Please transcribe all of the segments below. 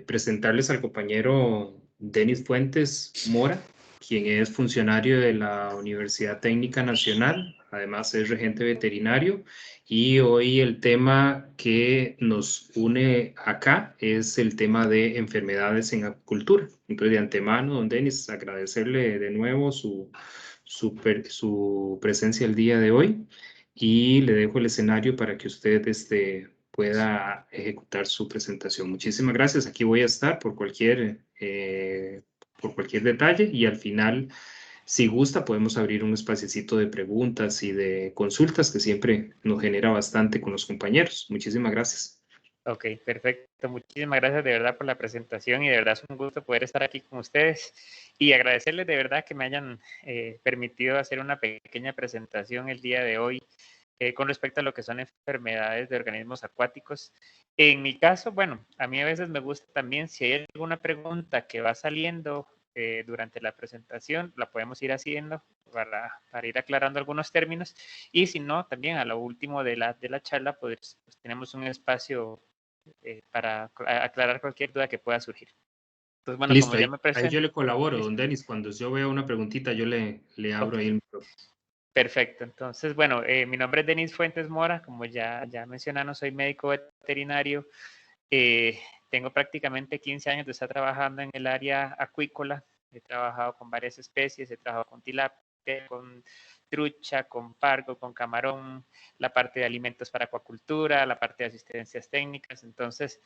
presentarles al compañero Denis Fuentes Mora, quien es funcionario de la Universidad Técnica Nacional, además es regente veterinario, y hoy el tema que nos une acá es el tema de enfermedades en acuicultura. Entonces, de antemano, don Denis, agradecerle de nuevo su presencia el día de hoy y le dejo el escenario para que usted pueda ejecutar su presentación. Muchísimas gracias. Aquí voy a estar por cualquier detalle y al final, si gusta, podemos abrir un espaciecito de preguntas y de consultas que siempre nos genera bastante con los compañeros. Muchísimas gracias. Ok, perfecto. Muchísimas gracias de verdad por la presentación y de verdad es un gusto poder estar aquí con ustedes y agradecerles de verdad que me hayan permitido hacer una pequeña presentación el día de hoy con respecto a lo que son enfermedades de organismos acuáticos. En mi caso, bueno, a mí a veces me gusta también si hay alguna pregunta que va saliendo durante la presentación, la podemos ir haciendo para ir aclarando algunos términos y si no, también a lo último de la charla, pues tenemos un espacio para aclarar cualquier duda que pueda surgir. Entonces, bueno, como Listo, ya ahí, me ahí yo presento, le colaboro, don listo. Denis. Cuando yo vea una preguntita, yo le abro Ok, ahí el micrófono. perfecto. Entonces, bueno, mi nombre es Denis Fuentes Mora, como ya mencionaron, soy médico veterinario. Tengo prácticamente 15 años de estar trabajando en el área acuícola. He trabajado con varias especies, he trabajado con tilapia, con trucha, con pargo, con camarón, la parte de alimentos para acuacultura, la parte de asistencias técnicas. Entonces,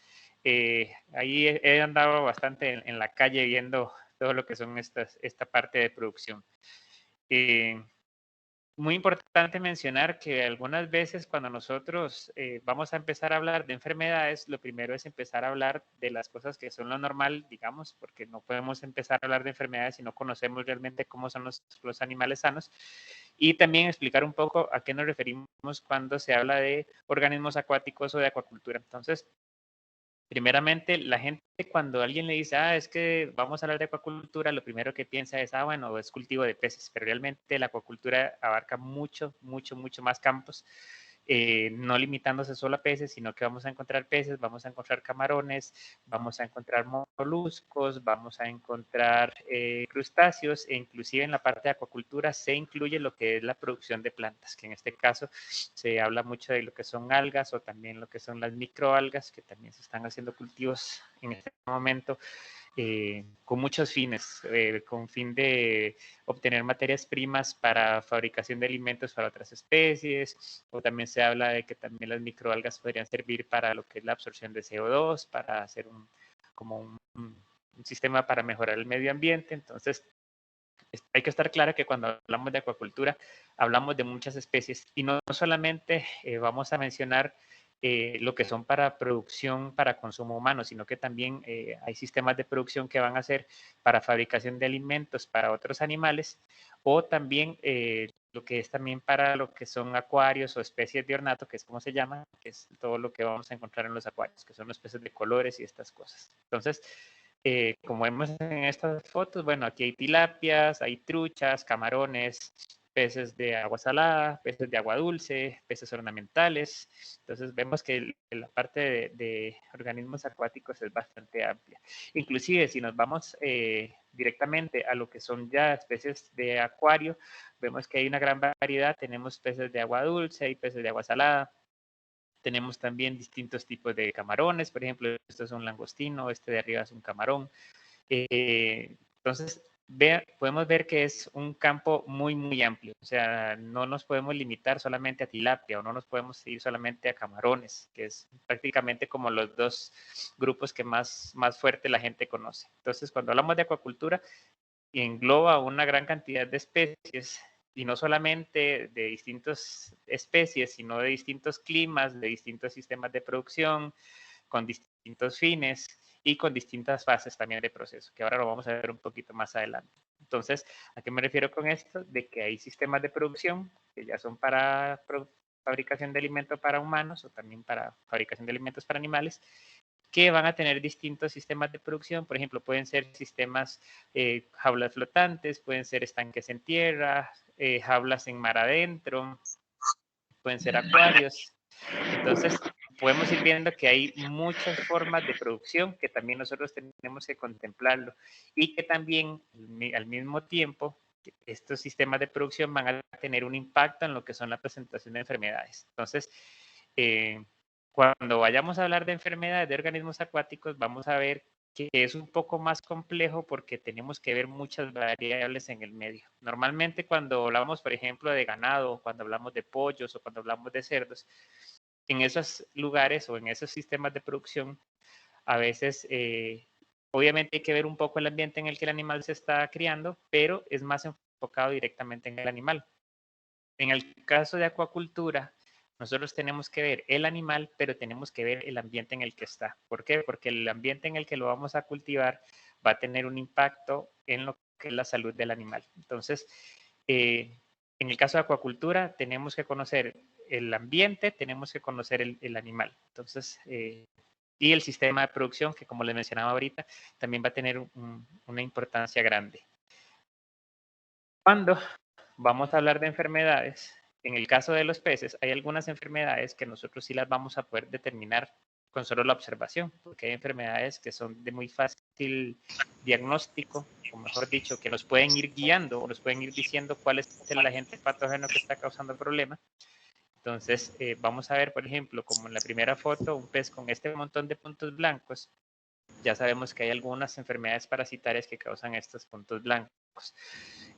ahí he andado bastante en la calle viendo todo lo que son esta parte de producción. Eh, Muy importante mencionar que algunas veces cuando nosotros vamos a empezar a hablar de enfermedades, lo primero es empezar a hablar de las cosas que son lo normal, digamos, porque no podemos empezar a hablar de enfermedades si no conocemos realmente cómo son los animales sanos. Y también explicar un poco a qué nos referimos cuando se habla de organismos acuáticos o de acuacultura. Entonces, primeramente, la gente cuando alguien le dice, es que vamos a hablar de acuacultura, lo primero que piensa es, bueno, es cultivo de peces, pero realmente la acuacultura abarca mucho, mucho, mucho más campos, no limitándose solo a peces, sino que vamos a encontrar peces, vamos a encontrar camarones, vamos a encontrar moluscos, vamos a encontrar crustáceos e inclusive en la parte de acuacultura se incluye lo que es la producción de plantas, que en este caso se habla mucho de lo que son algas o también lo que son las microalgas, que también se están haciendo cultivos en este momento con muchos fines, con fin de obtener materias primas para fabricación de alimentos para otras especies, o también se habla de que también las microalgas podrían servir para lo que es la absorción de CO2, para hacer un sistema para mejorar el medio ambiente. Entonces, hay que estar claro que cuando hablamos de acuacultura, hablamos de muchas especies y no solamente vamos a mencionar lo que son para producción, para consumo humano, sino que también hay sistemas de producción que van a ser para fabricación de alimentos para otros animales o también lo que es también para lo que son acuarios o especies de ornato, que es como se llama, que es todo lo que vamos a encontrar en los acuarios, que son los peces de colores y estas cosas. Entonces, como vemos en estas fotos, bueno, aquí hay tilapias, hay truchas, camarones, peces de agua salada, peces de agua dulce, peces ornamentales. Entonces vemos que la parte de organismos acuáticos es bastante amplia. Inclusive si nos vamos directamente a lo que son ya especies de acuario, vemos que hay una gran variedad. Tenemos peces de agua dulce, hay peces de agua salada, tenemos también distintos tipos de camarones, por ejemplo, esto es un langostino, este de arriba es un camarón. Entonces, podemos ver que es un campo muy, muy amplio. O sea, no nos podemos limitar solamente a tilapia o no nos podemos ir solamente a camarones, que es prácticamente como los dos grupos que más fuerte la gente conoce. Entonces, cuando hablamos de acuacultura, engloba una gran cantidad de especies y no solamente de distintas especies, sino de distintos climas, de distintos sistemas de producción, con distintos fines y con distintas fases también de proceso, que ahora lo vamos a ver un poquito más adelante. Entonces, ¿a qué me refiero con esto? De que hay sistemas de producción que ya son para fabricación de alimentos para humanos o también para fabricación de alimentos para animales, que van a tener distintos sistemas de producción. Por ejemplo, pueden ser sistemas jaulas flotantes, pueden ser estanques en tierra, jaulas en mar adentro, pueden ser acuarios. Entonces, podemos ir viendo que hay muchas formas de producción que también nosotros tenemos que contemplarlo y que también al mismo tiempo estos sistemas de producción van a tener un impacto en lo que son la presentación de enfermedades. Entonces, cuando vayamos a hablar de enfermedades de organismos acuáticos, vamos a ver que es un poco más complejo porque tenemos que ver muchas variables en el medio. Normalmente cuando hablamos, por ejemplo, de ganado, cuando hablamos de pollos o cuando hablamos de cerdos, en esos lugares o en esos sistemas de producción, a veces, obviamente hay que ver un poco el ambiente en el que el animal se está criando, pero es más enfocado directamente en el animal. En el caso de acuacultura, nosotros tenemos que ver el animal, pero tenemos que ver el ambiente en el que está. ¿Por qué? Porque el ambiente en el que lo vamos a cultivar va a tener un impacto en lo que es la salud del animal. Entonces, en el caso de acuacultura, tenemos que conocer el ambiente, tenemos que conocer el animal. Entonces, y el sistema de producción, que como les mencionaba ahorita, también va a tener una importancia grande. Cuando vamos a hablar de enfermedades, en el caso de los peces, hay algunas enfermedades que nosotros sí las vamos a poder determinar con solo la observación, porque hay enfermedades que son de muy fácil diagnóstico, o mejor dicho, que nos pueden ir guiando o nos pueden ir diciendo cuál es el agente patógeno que está causando el problema. Entonces, vamos a ver, por ejemplo, como en la primera foto, un pez con este montón de puntos blancos. Ya sabemos que hay algunas enfermedades parasitarias que causan estos puntos blancos.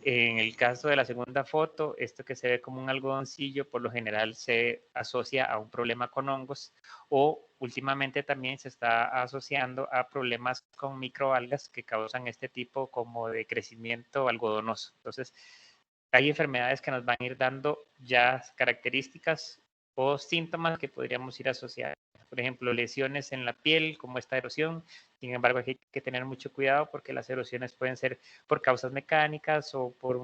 En el caso de la segunda foto, esto que se ve como un algodoncillo, por lo general se asocia a un problema con hongos o últimamente también se está asociando a problemas con microalgas que causan este tipo como de crecimiento algodonoso. Entonces, hay enfermedades que nos van a ir dando ya características o síntomas que podríamos ir asociando. Por ejemplo, lesiones en la piel, como esta erosión. Sin embargo, hay que tener mucho cuidado porque las erosiones pueden ser por causas mecánicas o por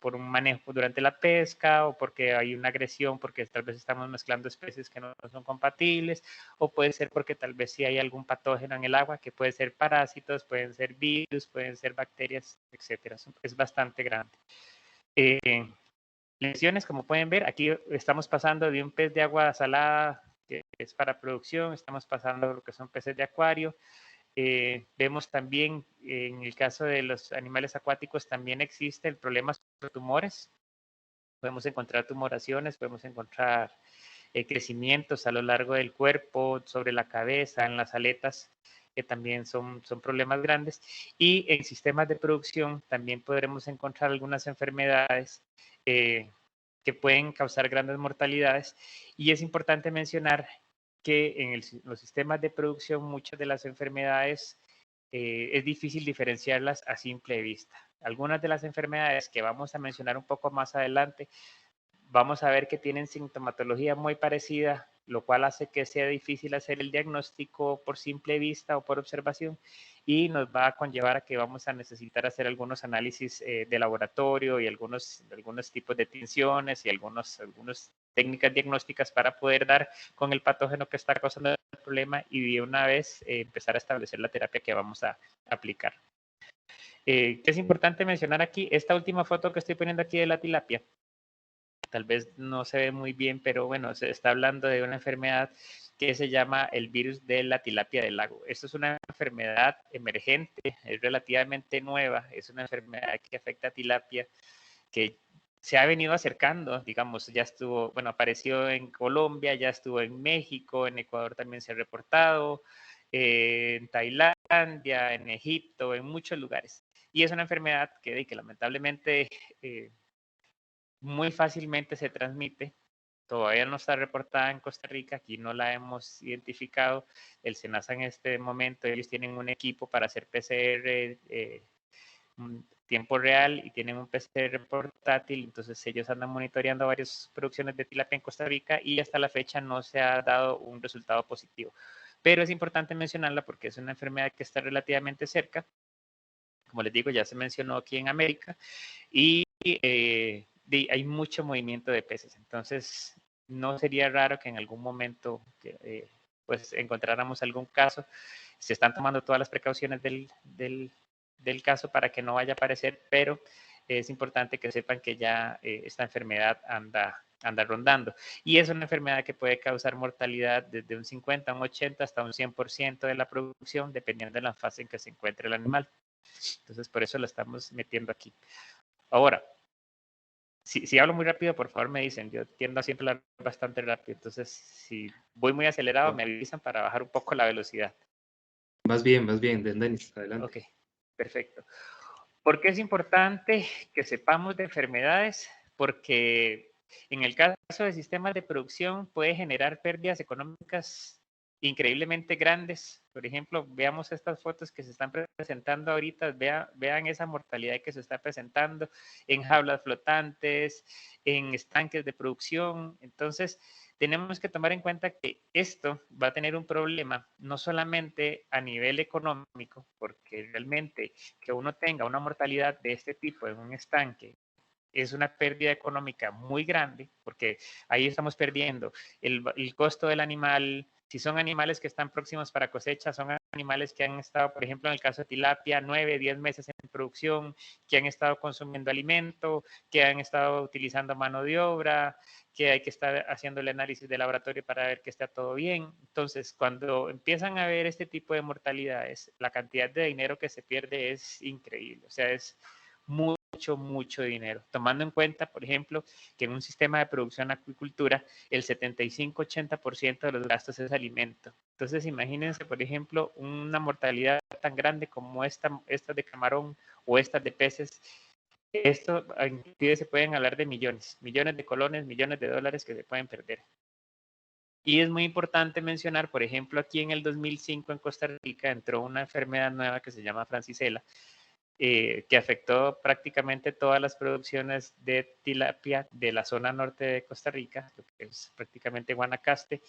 por un manejo durante la pesca o porque hay una agresión, porque tal vez estamos mezclando especies que no son compatibles, o puede ser porque tal vez sí hay algún patógeno en el agua, que puede ser parásitos, pueden ser virus, pueden ser bacterias, etcétera. Es bastante grande. Lesiones, como pueden ver, aquí estamos pasando de un pez de agua salada que es para producción, estamos pasando a lo que son peces de acuario. Vemos también, en el caso de los animales acuáticos, también existe el problema de tumores. Podemos encontrar tumoraciones, podemos encontrar crecimientos a lo largo del cuerpo, sobre la cabeza, en las aletas, que también son problemas grandes. Y en sistemas de producción también podremos encontrar algunas enfermedades que pueden causar grandes mortalidades. Y es importante mencionar que en los sistemas de producción muchas de las enfermedades es difícil diferenciarlas a simple vista. Algunas de las enfermedades que vamos a mencionar un poco más adelante vamos a ver que tienen sintomatología muy parecida, lo cual hace que sea difícil hacer el diagnóstico por simple vista o por observación y nos va a conllevar a que vamos a necesitar hacer algunos análisis de laboratorio y algunos tipos de tinciones y algunas técnicas diagnósticas para poder dar con el patógeno que está causando el problema y de una vez empezar a establecer la terapia que vamos a aplicar. ¿Qué es importante mencionar aquí? Esta última foto que estoy poniendo aquí de la tilapia, tal vez no se ve muy bien, pero bueno, se está hablando de una enfermedad que se llama el virus de la tilapia del lago. Esto es una enfermedad emergente, es relativamente nueva, es una enfermedad que afecta a tilapia, que se ha venido acercando, digamos, ya estuvo, bueno, apareció en Colombia, ya estuvo en México, en Ecuador también se ha reportado, en Tailandia, en Egipto, en muchos lugares. Y es una enfermedad que lamentablemente muy fácilmente se transmite. Todavía no está reportada en Costa Rica, aquí no la hemos identificado. El SENASA en este momento, ellos tienen un equipo para hacer PCR tiempo real y tienen un PCR portátil, entonces ellos andan monitoreando varias producciones de tilapia en Costa Rica y hasta la fecha no se ha dado un resultado positivo. Pero es importante mencionarla porque es una enfermedad que está relativamente cerca. Como les digo, ya se mencionó aquí en América y hay mucho movimiento de peces. Entonces, no sería raro que en algún momento pues encontráramos algún caso. Se están tomando todas las precauciones del caso para que no vaya a aparecer, pero es importante que sepan que ya esta enfermedad anda anda rondando. Y es una enfermedad que puede causar mortalidad desde un 50, un 80 hasta un 100% de la producción, dependiendo de la fase en que se encuentre el animal. Entonces, por eso lo estamos metiendo aquí. Ahora, si hablo muy rápido, por favor me dicen. Yo tiendo a siempre hablar bastante rápido. Entonces, si voy muy acelerado, me avisan para bajar un poco la velocidad. Vas bien, Denis, adelante. Ok, perfecto. ¿Por qué es importante que sepamos de enfermedades? Porque en el caso de sistemas de producción puede generar pérdidas económicas increíblemente grandes. Por ejemplo, veamos estas fotos que se están presentando ahorita, vean esa mortalidad que se está presentando en jaulas flotantes, en estanques de producción. Entonces, tenemos que tomar en cuenta que esto va a tener un problema no solamente a nivel económico, porque realmente que uno tenga una mortalidad de este tipo en un estanque es una pérdida económica muy grande, porque ahí estamos perdiendo el costo del animal. Si son animales que están próximos para cosecha, son animales que han estado, por ejemplo, en el caso de tilapia, 9, 10 meses en producción, que han estado consumiendo alimento, que han estado utilizando mano de obra, que hay que estar haciendo el análisis de laboratorio para ver que está todo bien. Entonces, cuando empiezan a ver este tipo de mortalidades, la cantidad de dinero que se pierde es increíble. O sea, es mucho dinero, tomando en cuenta, por ejemplo, que en un sistema de producción acuicultura el 75-80% de los gastos es alimento. Entonces, imagínense, por ejemplo, una mortalidad tan grande como esta de camarón o estas de peces. Esto inclusive se pueden hablar de millones de colones, millones de dólares que se pueden perder. Y es muy importante mencionar, por ejemplo, aquí en el 2005 en Costa Rica entró una enfermedad nueva que se llama francisela, que afectó prácticamente todas las producciones de tilapia de la zona norte de Costa Rica, que es prácticamente Guanacaste,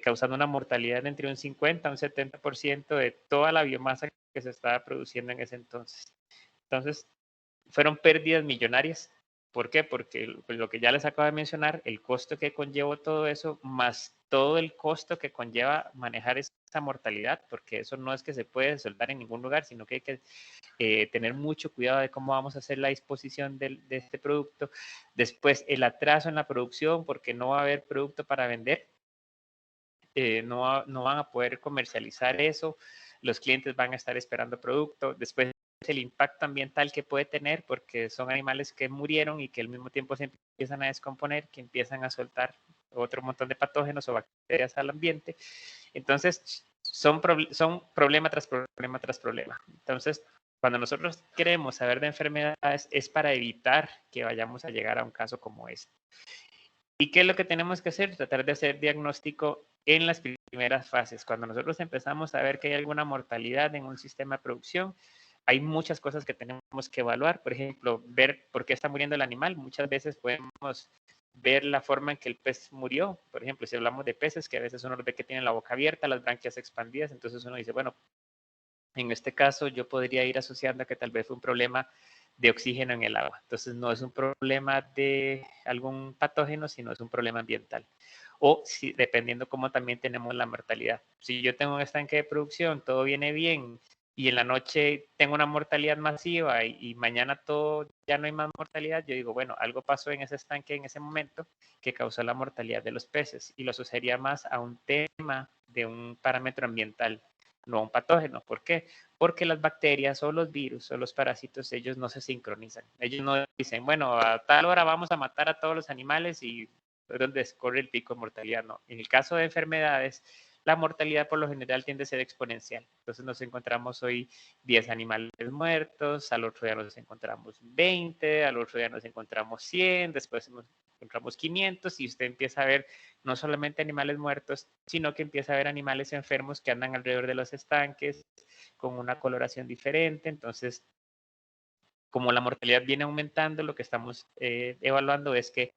causando una mortalidad entre un 50 y un 70% de toda la biomasa que se estaba produciendo en ese entonces. Entonces, fueron pérdidas millonarias. ¿Por qué? Porque lo que ya les acabo de mencionar, el costo que conllevó todo eso, más todo el costo que conlleva manejar esa mortalidad, porque eso no es que se puede soltar en ningún lugar, sino que hay que tener mucho cuidado de cómo vamos a hacer la disposición de este producto. Después, el atraso en la producción, porque no va a haber producto para vender, no van a poder comercializar eso, los clientes van a estar esperando producto. Después, el impacto ambiental que puede tener, porque son animales que murieron y que al mismo tiempo se empiezan a descomponer, que empiezan a soltar otro montón de patógenos o bacterias al ambiente. Entonces, son problema tras problema tras problema. Entonces, cuando nosotros queremos saber de enfermedades, es para evitar que vayamos a llegar a un caso como este. ¿Y qué es lo que tenemos que hacer? Tratar de hacer diagnóstico en las primeras fases. Cuando nosotros empezamos a ver que hay alguna mortalidad en un sistema de producción, hay muchas cosas que tenemos que evaluar. Por ejemplo, ver por qué está muriendo el animal. Muchas veces podemos ver la forma en que el pez murió. Por ejemplo, si hablamos de peces, que a veces uno ve que tienen la boca abierta, las branquias expandidas, entonces uno dice, bueno, en este caso yo podría ir asociando a que tal vez fue un problema de oxígeno en el agua. Entonces no es un problema de algún patógeno, sino es un problema ambiental. O si, dependiendo cómo también tenemos la mortalidad. Si yo tengo un estanque de producción, todo viene bien y en la noche tengo una mortalidad masiva y mañana todo ya no hay más mortalidad, yo digo, bueno, algo pasó en ese estanque en ese momento que causó la mortalidad de los peces y lo asociaría más a un tema de un parámetro ambiental, no a un patógeno. ¿Por qué? Porque las bacterias o los virus o los parásitos, ellos no se sincronizan. Ellos no dicen, bueno, a tal hora vamos a matar a todos los animales y es donde corre el pico de mortalidad. No. En el caso de enfermedades, la mortalidad por lo general tiende a ser exponencial. Entonces nos encontramos hoy 10 animales muertos, al otro día nos encontramos 20, al otro día nos encontramos 100, después nos encontramos 500 y usted empieza a ver no solamente animales muertos, sino que empieza a ver animales enfermos que andan alrededor de los estanques con una coloración diferente. Entonces, como la mortalidad viene aumentando, lo que estamos evaluando es que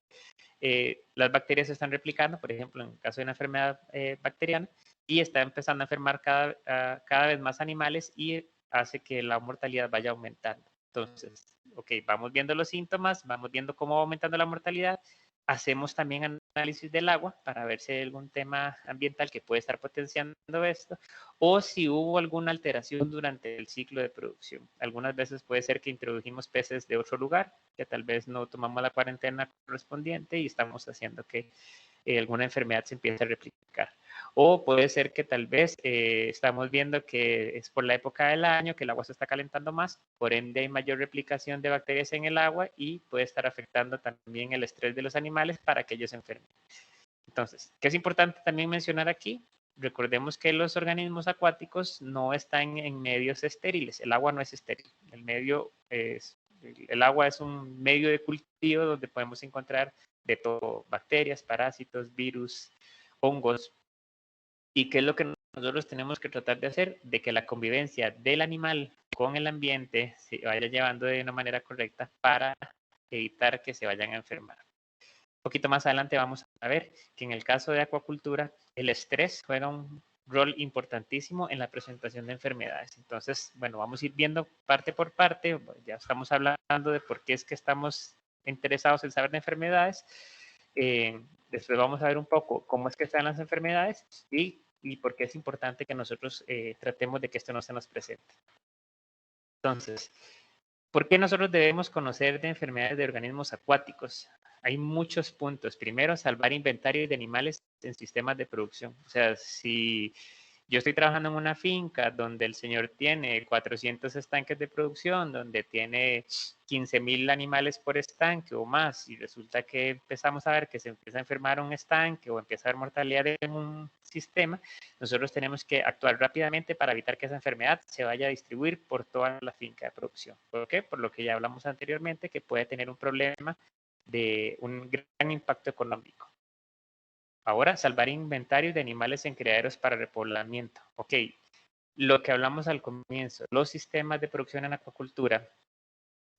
las bacterias se están replicando, por ejemplo, en el caso de una enfermedad bacteriana, y está empezando a enfermar cada vez más animales y hace que la mortalidad vaya aumentando. Entonces, ok, vamos viendo los síntomas, vamos viendo cómo va aumentando la mortalidad, hacemos también análisis del agua para ver si hay algún tema ambiental que puede estar potenciando esto, o si hubo alguna alteración durante el ciclo de producción. Algunas veces puede ser que introdujimos peces de otro lugar, que tal vez no tomamos la cuarentena correspondiente y estamos haciendo que alguna enfermedad se empiece a replicar. O puede ser que tal vez estamos viendo que es por la época del año, que el agua se está calentando más, por ende hay mayor replicación de bacterias en el agua y puede estar afectando también el estrés de los animales para que ellos se enfermen. Entonces, ¿qué es importante también mencionar aquí? Recordemos que los organismos acuáticos no están en medios estériles, el agua no es estéril, el agua es un medio de cultivo donde podemos encontrar de todo, bacterias, parásitos, virus, hongos. ¿Y qué es lo que nosotros tenemos que tratar de hacer? De que la convivencia del animal con el ambiente se vaya llevando de una manera correcta para evitar que se vayan a enfermar. Un poquito más adelante vamos a ver que en el caso de acuacultura, el estrés juega un rol importantísimo en la presentación de enfermedades. Entonces, bueno, vamos a ir viendo parte por parte. Ya estamos hablando de por qué es que estamos interesados en saber de enfermedades. Después vamos a ver un poco cómo es que están las enfermedades y por qué es importante que nosotros tratemos de que esto no se nos presente. Entonces, ¿por qué nosotros debemos conocer de enfermedades de organismos acuáticos? Hay muchos puntos. Primero, salvar inventario de animales en sistemas de producción. O sea, si yo estoy trabajando en una finca donde el señor tiene 400 estanques de producción, donde tiene 15,000 animales por estanque o más, y resulta que empezamos a ver que se empieza a enfermar un estanque o empieza a haber mortalidad en un sistema, nosotros tenemos que actuar rápidamente para evitar que esa enfermedad se vaya a distribuir por toda la finca de producción. ¿Por qué? Por lo que ya hablamos anteriormente, que puede tener un problema de un gran impacto económico. Ahora, salvar inventarios de animales en criaderos para repoblamiento. Ok, lo que hablamos al comienzo, los sistemas de producción en acuacultura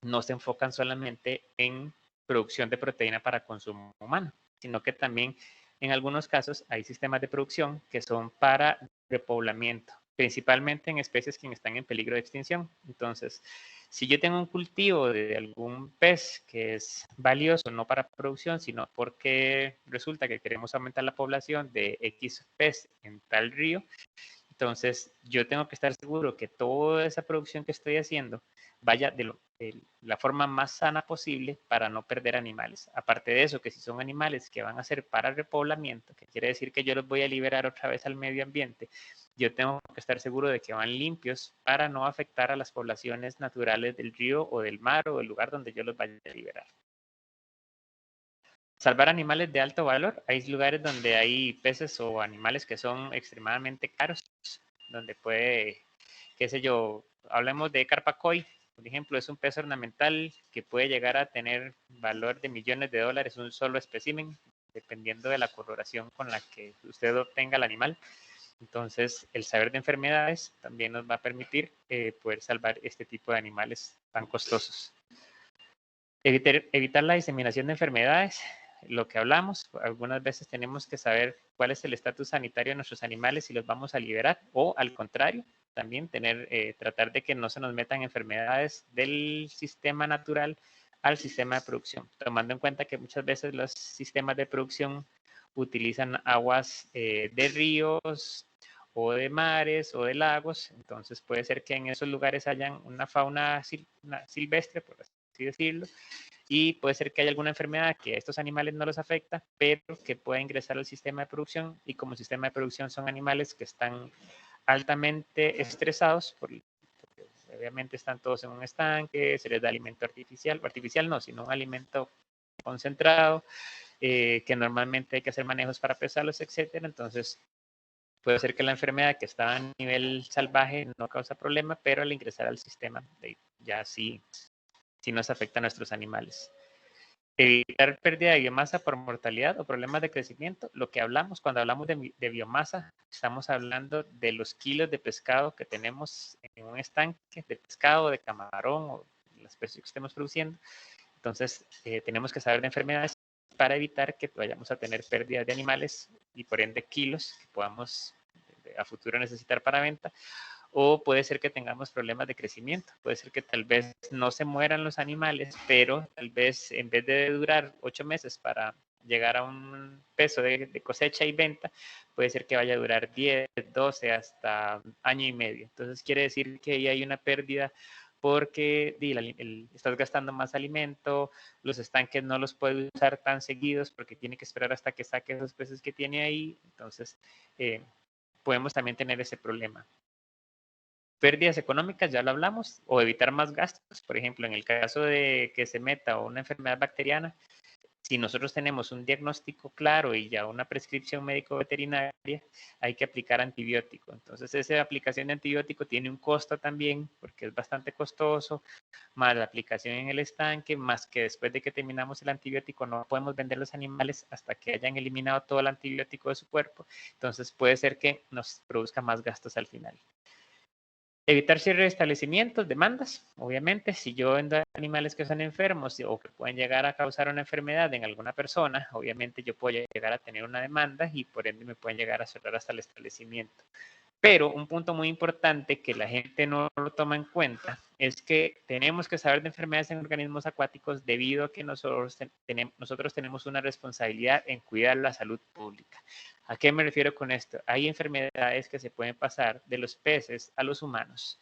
no se enfocan solamente en producción de proteína para consumo humano, sino que también en algunos casos hay sistemas de producción que son para repoblamiento, principalmente en especies que están en peligro de extinción. Entonces, si yo tengo un cultivo de algún pez que es valioso no para producción, sino porque resulta que queremos aumentar la población de X pez en tal río, entonces yo tengo que estar seguro que toda esa producción que estoy haciendo vaya de la forma más sana posible para no perder animales. Aparte de eso, que si son animales que van a ser para repoblamiento, que quiere decir que yo los voy a liberar otra vez al medio ambiente, yo tengo que estar seguro de que van limpios para no afectar a las poblaciones naturales del río o del mar o del lugar donde yo los vaya a liberar. Salvar animales de alto valor. Hay lugares donde hay peces o animales que son extremadamente caros, donde puede, qué sé yo, hablemos de carpacoy, por ejemplo, es un pez ornamental que puede llegar a tener valor de millones de dólares un solo espécimen, dependiendo de la coloración con la que usted obtenga el animal. Entonces, el saber de enfermedades también nos va a permitir poder salvar este tipo de animales tan costosos. Evitar la diseminación de enfermedades, lo que hablamos, algunas veces tenemos que saber cuál es el estatus sanitario de nuestros animales, si los vamos a liberar, o al contrario, también tratar de que no se nos metan enfermedades del sistema natural al sistema de producción, tomando en cuenta que muchas veces los sistemas de producción utilizan aguas de ríos o de mares o de lagos, entonces puede ser que en esos lugares hayan una fauna silvestre, por así decirlo, y puede ser que haya alguna enfermedad que a estos animales no los afecta, pero que pueda ingresar al sistema de producción, y como sistema de producción son animales que están altamente estresados, porque obviamente están todos en un estanque, se les da alimento artificial no, sino un alimento concentrado, que normalmente hay que hacer manejos para pesarlos, etcétera. Entonces, puede ser que la enfermedad que estaba a nivel salvaje no causa problema, pero al ingresar al sistema ya sí nos afecta a nuestros animales. Evitar pérdida de biomasa por mortalidad o problemas de crecimiento. Lo que hablamos cuando hablamos de biomasa, estamos hablando de los kilos de pescado que tenemos en un estanque, de pescado, de camarón o la especie que estemos produciendo. Entonces, tenemos que saber de enfermedades para evitar que vayamos a tener pérdidas de animales y por ende kilos que podamos a futuro necesitar para venta. O puede ser que tengamos problemas de crecimiento, puede ser que tal vez no se mueran los animales, pero tal vez en vez de durar 8 meses para llegar a un peso de cosecha y venta, puede ser que vaya a durar 10, 12, hasta año y medio. Entonces quiere decir que ahí hay una pérdida porque estás gastando más alimento, los estanques no los puede usar tan seguidos porque tiene que esperar hasta que saque esos peces que tiene ahí. Entonces, podemos también tener ese problema. Pérdidas económicas, ya lo hablamos, o evitar más gastos. Por ejemplo, en el caso de que se meta una enfermedad bacteriana, si nosotros tenemos un diagnóstico claro y ya una prescripción médico-veterinaria, hay que aplicar antibiótico. Entonces, esa aplicación de antibiótico tiene un costo también, porque es bastante costoso, más la aplicación en el estanque, más que después de que terminamos el antibiótico no podemos vender los animales hasta que hayan eliminado todo el antibiótico de su cuerpo. Entonces, puede ser que nos produzca más gastos al final. Evitar cierre de establecimientos, demandas, obviamente, si yo vendo animales que son enfermos o que pueden llegar a causar una enfermedad en alguna persona, obviamente yo puedo llegar a tener una demanda y por ende me pueden llegar a cerrar hasta el establecimiento. Pero un punto muy importante que la gente no lo toma en cuenta es que tenemos que saber de enfermedades en organismos acuáticos debido a que nosotros tenemos una responsabilidad en cuidar la salud pública. ¿A qué me refiero con esto? Hay enfermedades que se pueden pasar de los peces a los humanos.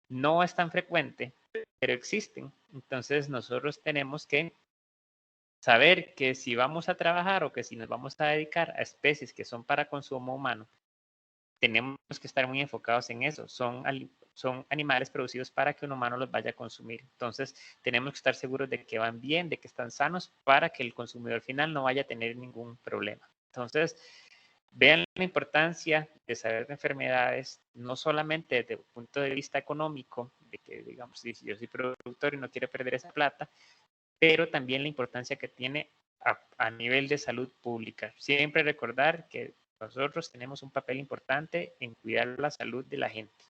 No es tan frecuente, pero existen. Entonces nosotros tenemos que saber que si vamos a trabajar o que si nos vamos a dedicar a especies que son para consumo humano, tenemos que estar muy enfocados en eso. Son animales producidos para que un humano los vaya a consumir. Entonces, tenemos que estar seguros de que van bien, de que están sanos, para que el consumidor final no vaya a tener ningún problema. Entonces, vean la importancia de saber de enfermedades, no solamente desde el punto de vista económico, de que, digamos, si yo soy productor y no quiero perder esa plata, pero también la importancia que tiene a nivel de salud pública. Siempre recordar que nosotros tenemos un papel importante en cuidar la salud de la gente.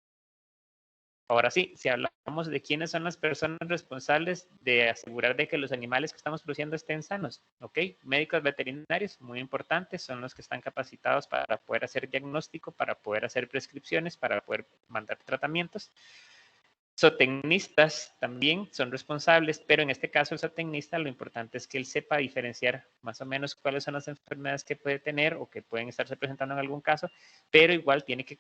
Ahora sí, si hablamos de quiénes son las personas responsables de asegurar de que los animales que estamos produciendo estén sanos, ¿ok? Médicos veterinarios, muy importantes, son los que están capacitados para poder hacer diagnóstico, para poder hacer prescripciones, para poder mandar tratamientos. Zootecnistas también son responsables, pero en este caso el zootecnista lo importante es que él sepa diferenciar más o menos cuáles son las enfermedades que puede tener o que pueden estarse presentando en algún caso, pero igual tiene que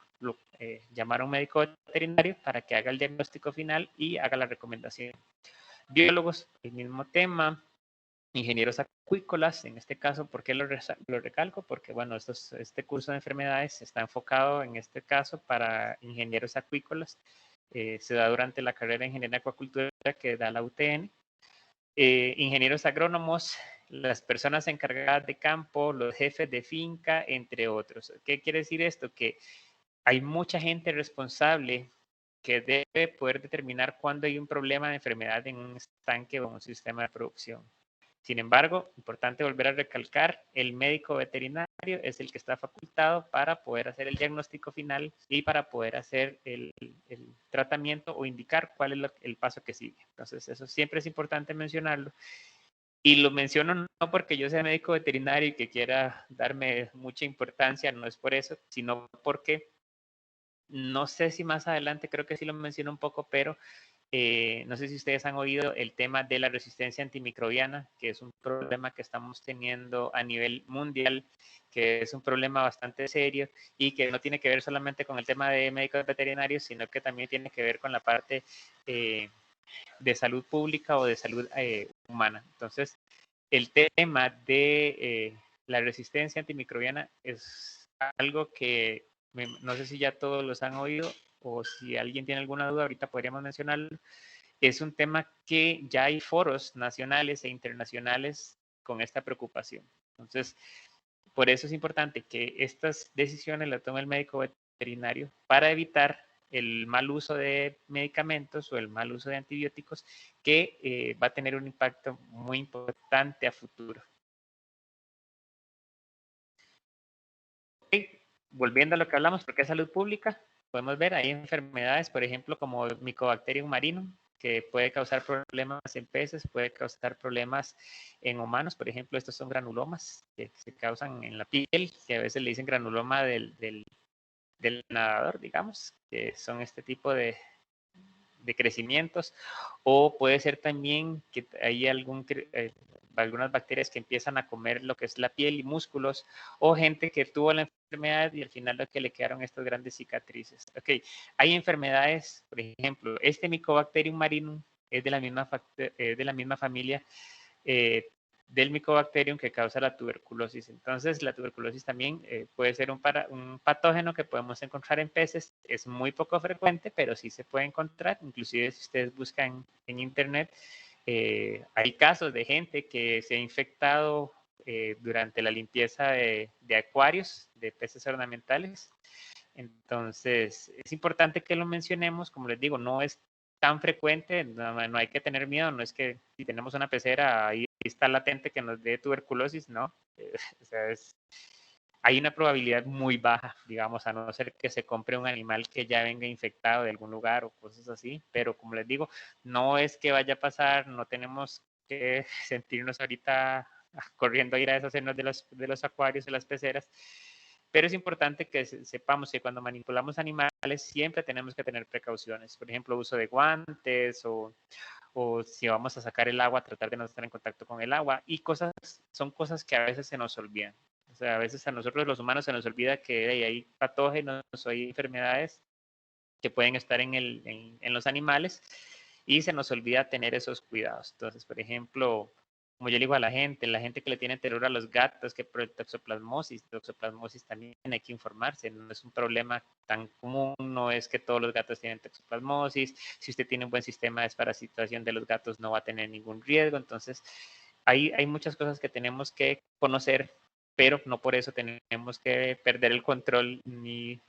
llamar a un médico veterinario para que haga el diagnóstico final y haga la recomendación. Biólogos, el mismo tema. Ingenieros acuícolas, en este caso, ¿por qué lo recalco? Porque, bueno, este curso de enfermedades está enfocado en este caso para ingenieros acuícolas. Se da durante la carrera de Ingeniería de Acuacultura que da la UTN. Ingenieros agrónomos, las personas encargadas de campo, los jefes de finca, entre otros. ¿Qué quiere decir esto? Que hay mucha gente responsable que debe poder determinar cuándo hay un problema de enfermedad en un estanque o en un sistema de producción. Sin embargo, importante volver a recalcar, el médico veterinario es el que está facultado para poder hacer el diagnóstico final y para poder hacer el tratamiento o indicar cuál es el paso que sigue. Entonces, eso siempre es importante mencionarlo. Y lo menciono no porque yo sea médico veterinario y que quiera darme mucha importancia, no es por eso, sino porque no sé si más adelante, creo que sí lo menciono un poco, pero no sé si ustedes han oído el tema de la resistencia antimicrobiana, que es un problema que estamos teniendo a nivel mundial, que es un problema bastante serio y que no tiene que ver solamente con el tema de médicos veterinarios, sino que también tiene que ver con la parte de salud pública o de salud humana. Entonces, el tema de la resistencia antimicrobiana es algo que no sé si ya todos los han oído o si alguien tiene alguna duda, ahorita podríamos mencionarlo. Es un tema que ya hay foros nacionales e internacionales con esta preocupación. Entonces, por eso es importante que estas decisiones las tome el médico veterinario para evitar el mal uso de medicamentos o el mal uso de antibióticos que va a tener un impacto muy importante a futuro. Okay. Volviendo a lo que hablamos, porque es salud pública, podemos ver, hay enfermedades, por ejemplo, como Mycobacterium marinum, que puede causar problemas en peces, puede causar problemas en humanos. Por ejemplo, estos son granulomas que se causan en la piel, que a veces le dicen granuloma del nadador, digamos, que son este tipo de crecimientos. O puede ser también que hay algunas bacterias que empiezan a comer lo que es la piel y músculos, o gente que tuvo la enfermedad y al final lo que le quedaron estas grandes cicatrices. Ok, hay enfermedades, por ejemplo, este Mycobacterium marinum es de la misma familia del Mycobacterium que causa la tuberculosis. Entonces, la tuberculosis también puede ser un patógeno que podemos encontrar en peces. Es muy poco frecuente, pero sí se puede encontrar. Inclusive si ustedes buscan en internet, hay casos de gente que se ha infectado durante la limpieza de acuarios, de peces ornamentales. Entonces, es importante que lo mencionemos. Como les digo, no es tan frecuente, no hay que tener miedo, no es que si tenemos una pecera ahí está latente que nos dé tuberculosis, no. O sea, hay una probabilidad muy baja, digamos, a no ser que se compre un animal que ya venga infectado de algún lugar o cosas así, pero como les digo, no es que vaya a pasar, no tenemos que sentirnos ahorita corriendo a ir a deshacernos de los acuarios, de las peceras, pero es importante que sepamos que cuando manipulamos animales siempre tenemos que tener precauciones, por ejemplo, uso de guantes o si vamos a sacar el agua, tratar de no estar en contacto con el agua, y son cosas que a veces se nos olvidan. O sea, a veces a nosotros los humanos se nos olvida que hay patógenos o hay enfermedades que pueden estar en los animales y se nos olvida tener esos cuidados. Entonces, por ejemplo, como yo le digo a la gente que le tiene terror a los gatos, que por el toxoplasmosis también hay que informarse, no es un problema tan común, no es que todos los gatos tienen toxoplasmosis, si usted tiene un buen sistema de desparasitación de los gatos no va a tener ningún riesgo, entonces hay muchas cosas que tenemos que conocer, pero no por eso tenemos que perder el control ni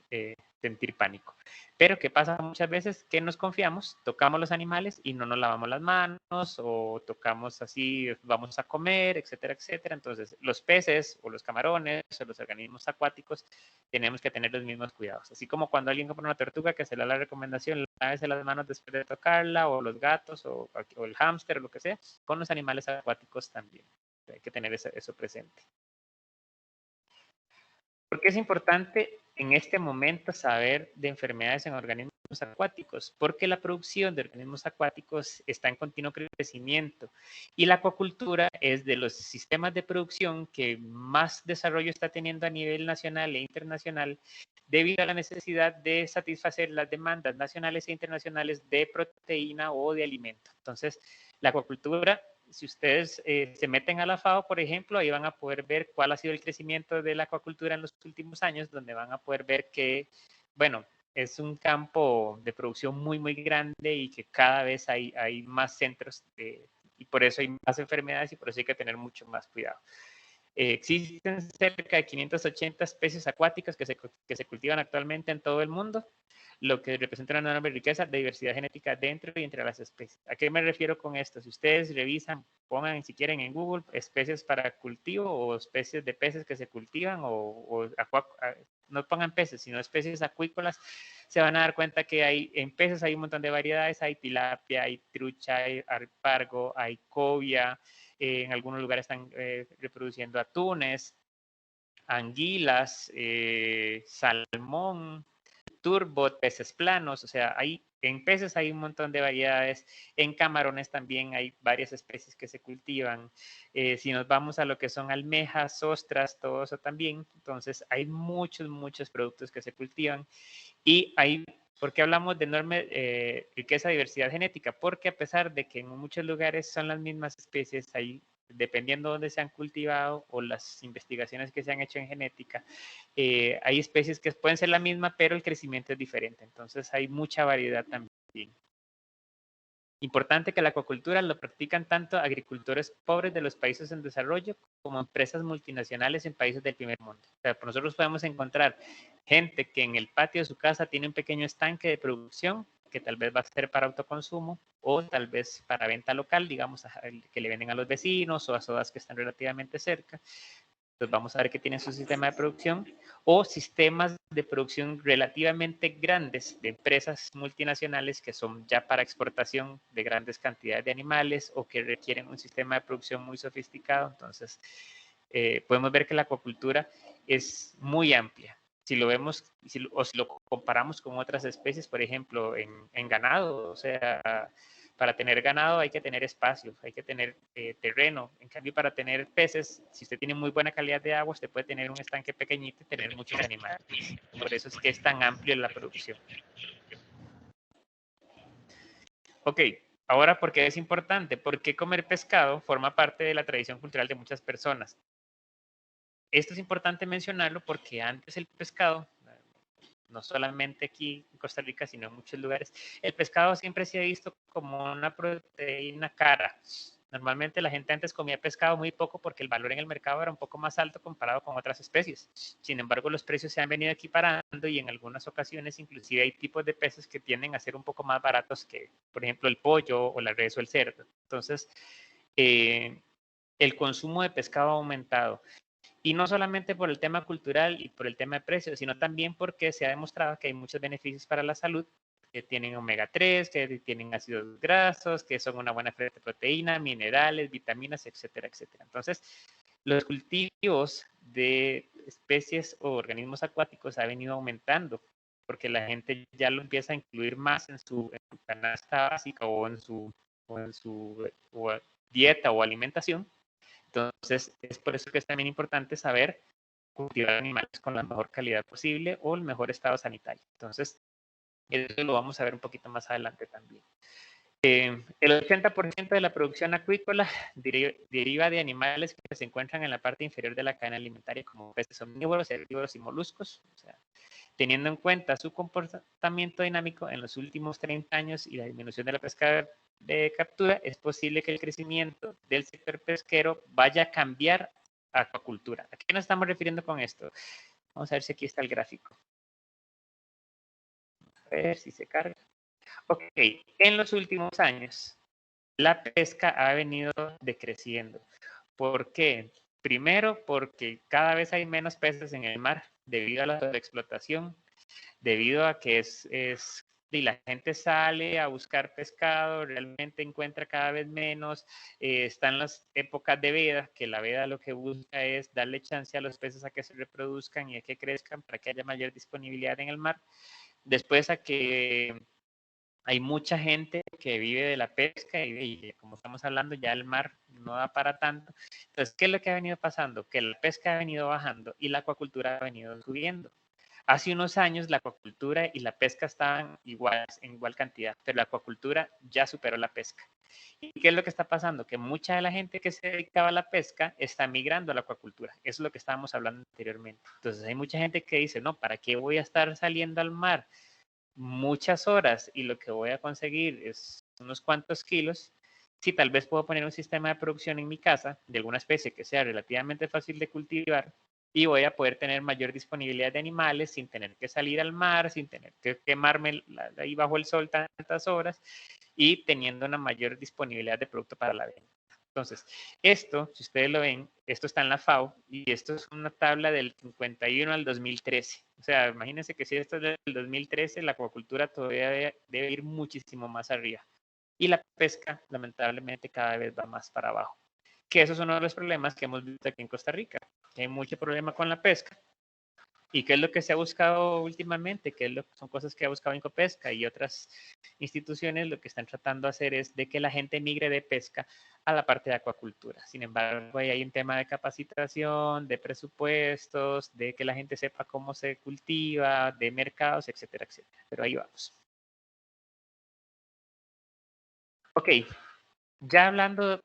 sentir pánico. Pero ¿qué pasa muchas veces? Que nos confiamos, tocamos los animales y no nos lavamos las manos o tocamos así, vamos a comer, etcétera, etcétera. Entonces, los peces o los camarones o los organismos acuáticos tenemos que tener los mismos cuidados. Así como cuando alguien compra una tortuga que se le da la recomendación, lávese las manos después de tocarla, o los gatos o el hámster o lo que sea, con los animales acuáticos también. Hay que tener eso presente. ¿Por qué es importante en este momento saber de enfermedades en organismos acuáticos? Porque la producción de organismos acuáticos está en continuo crecimiento y la acuacultura es de los sistemas de producción que más desarrollo está teniendo a nivel nacional e internacional debido a la necesidad de satisfacer las demandas nacionales e internacionales de proteína o de alimento. Entonces, la acuacultura, si ustedes se meten a la FAO, por ejemplo, ahí van a poder ver cuál ha sido el crecimiento de la acuacultura en los últimos años, donde van a poder ver que, bueno, es un campo de producción muy, muy grande y que cada vez hay más centros y por eso hay más enfermedades y por eso hay que tener mucho más cuidado. Existen cerca de 580 especies acuáticas que se cultivan actualmente en todo el mundo, lo que representa una enorme riqueza de diversidad genética dentro y entre las especies. ¿A qué me refiero con esto? Si ustedes revisan, pongan si quieren en Google especies para cultivo o especies de peces que se cultivan no pongan peces, sino especies acuícolas, se van a dar cuenta que en peces hay un montón de variedades, hay tilapia, hay trucha, hay arpargo, hay cobia, en algunos lugares están reproduciendo atunes, anguilas, salmón, turbot, peces planos, o sea, en peces hay un montón de variedades, en camarones también hay varias especies que se cultivan, si nos vamos a lo que son almejas, ostras, todo eso también, entonces hay muchos, muchos productos que se cultivan y ¿por qué hablamos de enorme riqueza de diversidad genética? Porque a pesar de que en muchos lugares son las mismas especies, dependiendo de dónde se han cultivado o las investigaciones que se han hecho en genética, hay especies que pueden ser la misma, pero el crecimiento es diferente. Entonces hay mucha variedad también. Importante que la acuacultura lo practican tanto agricultores pobres de los países en desarrollo como empresas multinacionales en países del primer mundo. O sea, nosotros podemos encontrar gente que en el patio de su casa tiene un pequeño estanque de producción que tal vez va a ser para autoconsumo o tal vez para venta local, digamos, que le venden a los vecinos o a zonas que están relativamente cerca. Entonces vamos a ver que tienen su sistema de producción o sistemas de producción relativamente grandes de empresas multinacionales que son ya para exportación de grandes cantidades de animales o que requieren un sistema de producción muy sofisticado. Entonces podemos ver que la acuacultura es muy amplia. Si lo vemos o si lo comparamos con otras especies, por ejemplo, en ganado, o sea, Para tener ganado hay que tener espacio, hay que tener terreno. En cambio, para tener peces, si usted tiene muy buena calidad de agua, usted puede tener un estanque pequeñito y tener muchos animales. Por eso es que es tan amplio la producción. Ok, ahora, ¿por qué es importante? Porque comer pescado forma parte de la tradición cultural de muchas personas. Esto es importante mencionarlo porque antes el pescado, no solamente aquí en Costa Rica, sino en muchos lugares, el pescado siempre se ha visto como una proteína cara. Normalmente la gente antes comía pescado muy poco porque el valor en el mercado era un poco más alto comparado con otras especies. Sin embargo, los precios se han venido equiparando y en algunas ocasiones inclusive hay tipos de peces que tienden a ser un poco más baratos que, por ejemplo, el pollo o la res o el cerdo. Entonces, el consumo de pescado ha aumentado. Y no solamente por el tema cultural y por el tema de precios, sino también porque se ha demostrado que hay muchos beneficios para la salud, que tienen omega 3, que tienen ácidos grasos, que son una buena fuente de proteína, minerales, vitaminas, etcétera, etcétera. Entonces, los cultivos de especies o organismos acuáticos ha venido aumentando porque la gente ya lo empieza a incluir más en su canasta básica o en su dieta o alimentación. Entonces, es por eso que es también importante saber cultivar animales con la mejor calidad posible o el mejor estado sanitario. Entonces, eso lo vamos a ver un poquito más adelante también. El 80% de la producción acuícola deriva de animales que se encuentran en la parte inferior de la cadena alimentaria, como peces omnívoros, herbívoros y moluscos. O sea, teniendo en cuenta su comportamiento dinámico en los últimos 30 años y la disminución de la pesca de captura, es posible que el crecimiento del sector pesquero vaya a cambiar a acuacultura. ¿A qué nos estamos refiriendo con esto? Vamos a ver si aquí está el gráfico. A ver si se carga. Ok, en los últimos años, la pesca ha venido decreciendo. ¿Por qué? Primero, porque cada vez hay menos peces en el mar debido a la sobreexplotación, debido a que y la gente sale a buscar pescado, realmente encuentra cada vez menos, están las épocas de veda, que la veda lo que busca es darle chance a los peces a que se reproduzcan y a que crezcan para que haya mayor disponibilidad en el mar. Después a que hay mucha gente que vive de la pesca y como estamos hablando ya el mar no da para tanto. Entonces, ¿qué es lo que ha venido pasando? Que la pesca ha venido bajando y la acuacultura ha venido subiendo. Hace unos años la acuacultura y la pesca estaban iguales, en igual cantidad, pero la acuacultura ya superó la pesca. ¿Y qué es lo que está pasando? Que mucha de la gente que se dedicaba a la pesca está migrando a la acuacultura. Eso es lo que estábamos hablando anteriormente. Entonces hay mucha gente que dice, no, ¿para qué voy a estar saliendo al mar muchas horas y lo que voy a conseguir es unos cuantos kilos? Sí, tal vez puedo poner un sistema de producción en mi casa de alguna especie que sea relativamente fácil de cultivar y voy a poder tener mayor disponibilidad de animales sin tener que salir al mar, sin tener que quemarme ahí bajo el sol tantas horas y teniendo una mayor disponibilidad de producto para la venta. Entonces, esto, si ustedes lo ven, esto está en la FAO y esto es una tabla del 51 al 2013. O sea, imagínense que si esto es del 2013, la acuacultura todavía debe ir muchísimo más arriba. Y la pesca, lamentablemente, cada vez va más para abajo. Que eso es uno de los problemas que hemos visto aquí en Costa Rica. Que hay mucho problema con la pesca. ¿Y qué es lo que se ha buscado últimamente? Son cosas que ha buscado Incopesca y otras instituciones. Lo que están tratando de hacer es de que la gente migre de pesca a la parte de acuacultura. Sin embargo, ahí hay un tema de capacitación, de presupuestos, de que la gente sepa cómo se cultiva, de mercados, etcétera, etcétera. Pero ahí vamos. Ok, ya hablando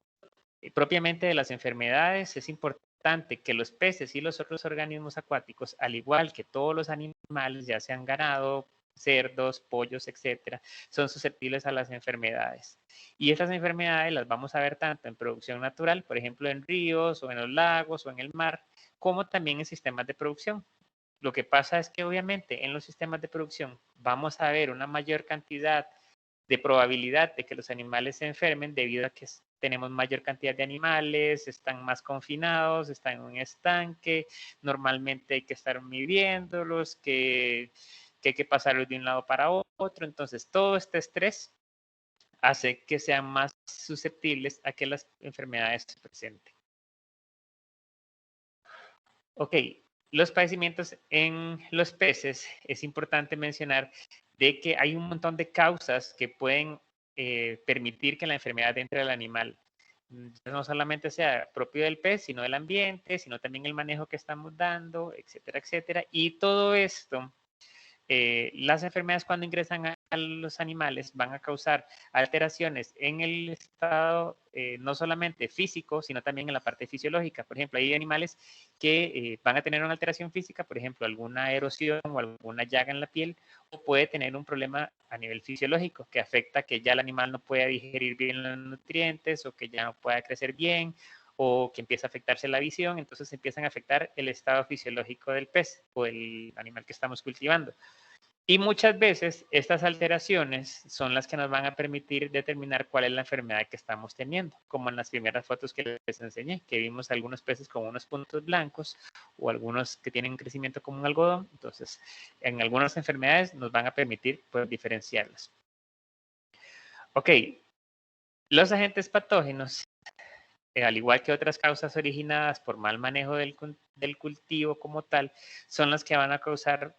propiamente de las enfermedades, es importante que los peces y los otros organismos acuáticos, al igual que todos los animales, ya sean ganado, cerdos, pollos, etcétera, son susceptibles a las enfermedades. Y estas enfermedades las vamos a ver tanto en producción natural, por ejemplo, en ríos o en los lagos o en el mar, como también en sistemas de producción. Lo que pasa es que obviamente en los sistemas de producción vamos a ver una mayor cantidad de probabilidad de que los animales se enfermen debido a que tenemos mayor cantidad de animales, están más confinados, están en un estanque, normalmente hay que estar midiéndolos, que hay que pasarlos de un lado para otro. Entonces, todo este estrés hace que sean más susceptibles a que las enfermedades se presenten. Ok, los padecimientos en los peces, es importante mencionar de que hay un montón de causas que pueden permitir que la enfermedad entre al animal. No solamente sea propio del pez, sino del ambiente, sino también el manejo que estamos dando, etcétera, etcétera. Y todo esto, las enfermedades cuando ingresan a los animales van a causar alteraciones en el estado no solamente físico, sino también en la parte fisiológica. Por ejemplo, hay animales que van a tener una alteración física, por ejemplo, alguna erosión o alguna llaga en la piel, o puede tener un problema a nivel fisiológico que afecta que ya el animal no pueda digerir bien los nutrientes o que ya no pueda crecer bien o que empieza a afectarse la visión, entonces empiezan a afectar el estado fisiológico del pez o el animal que estamos cultivando. Y muchas veces estas alteraciones son las que nos van a permitir determinar cuál es la enfermedad que estamos teniendo, como en las primeras fotos que les enseñé, que vimos algunos peces con unos puntos blancos o algunos que tienen un crecimiento como un algodón. Entonces, en algunas enfermedades nos van a permitir pues, diferenciarlas. Ok, los agentes patógenos, al igual que otras causas originadas por mal manejo del cultivo como tal, son las que van a causar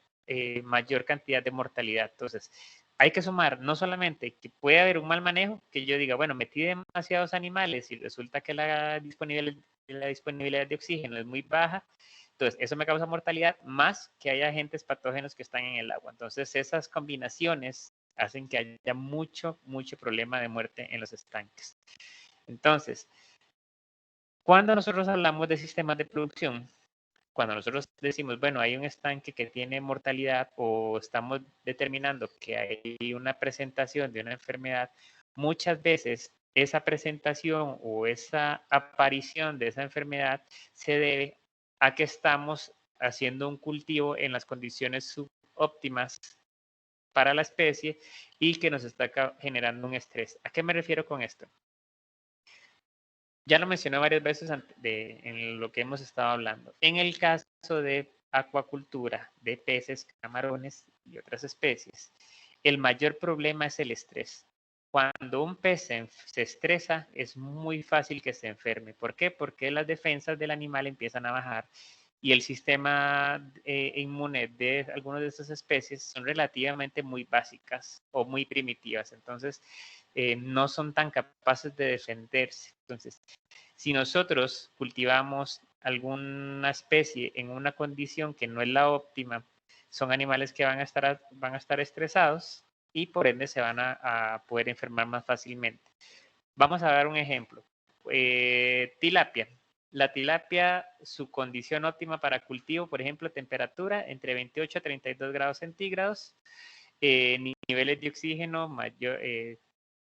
mayor cantidad de mortalidad. Entonces, hay que sumar no solamente que puede haber un mal manejo, que yo diga, bueno, metí demasiados animales y resulta que la disponibilidad de oxígeno es muy baja, entonces eso me causa mortalidad, más que haya agentes patógenos que están en el agua. Entonces, esas combinaciones hacen que haya mucho problema de muerte en los estanques. Entonces, cuando nosotros hablamos de sistemas de producción, cuando nosotros decimos, bueno, hay un estanque que tiene mortalidad o estamos determinando que hay una presentación de una enfermedad, muchas veces esa presentación o esa aparición de esa enfermedad se debe a que estamos haciendo un cultivo en las condiciones subóptimas para la especie y que nos está generando un estrés. ¿A qué me refiero con esto? Ya lo mencioné varias veces en lo que hemos estado hablando. En el caso de acuacultura, de peces, camarones y otras especies, el mayor problema es el estrés. Cuando un pez se estresa, es muy fácil que se enferme. ¿Por qué? Porque las defensas del animal empiezan a bajar y el sistema inmune de algunas de estas especies son relativamente muy básicas o muy primitivas. Entonces, no son tan capaces de defenderse. Entonces, si nosotros cultivamos alguna especie en una condición que no es la óptima, son animales que van a estar estresados y por ende se van a poder enfermar más fácilmente. Vamos a dar un ejemplo. Tilapia. La tilapia, su condición óptima para cultivo, por ejemplo, temperatura entre 28 a 32 grados centígrados, niveles de oxígeno mayor,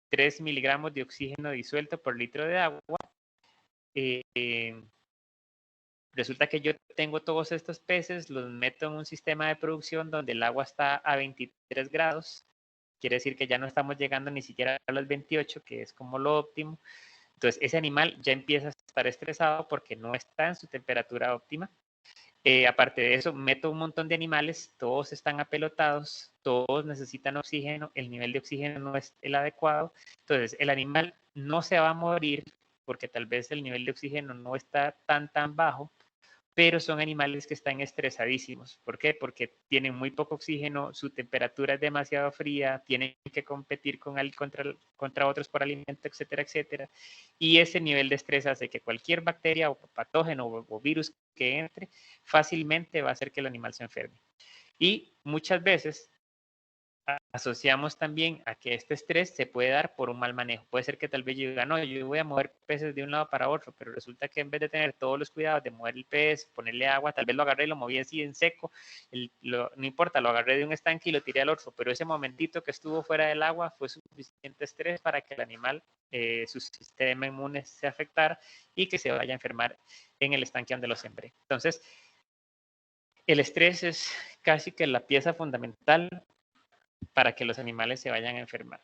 3 miligramos de oxígeno disuelto por litro de agua. Resulta que yo tengo todos estos peces, los meto en un sistema de producción donde el agua está a 23 grados, quiere decir que ya no estamos llegando ni siquiera a los 28, que es como lo óptimo. Entonces, ese animal ya empieza a estar estresado porque no está en su temperatura óptima. Aparte de eso, meto un montón de animales, todos están apelotados, todos necesitan oxígeno, el nivel de oxígeno no es el adecuado. Entonces, el animal no se va a morir porque tal vez el nivel de oxígeno no está tan bajo, pero son animales que están estresadísimos. ¿Por qué? Porque tienen muy poco oxígeno, su temperatura es demasiado fría, tienen que competir contra otros por alimento, etcétera, etcétera. Y ese nivel de estrés hace que cualquier bacteria o patógeno o virus que entre fácilmente va a hacer que el animal se enferme. Y muchas veces asociamos también a que este estrés se puede dar por un mal manejo. Puede ser que tal vez yo diga, no, yo voy a mover peces de un lado para otro, pero resulta que en vez de tener todos los cuidados de mover el pez, ponerle agua, tal vez lo agarré y lo moví así en seco, no importa, lo agarré de un estanque y lo tiré al otro, pero ese momentito que estuvo fuera del agua fue suficiente estrés para que el animal, su sistema inmune se afectara y que se vaya a enfermar en el estanque donde lo sembré. Entonces, el estrés es casi que la pieza fundamental para que los animales se vayan a enfermar.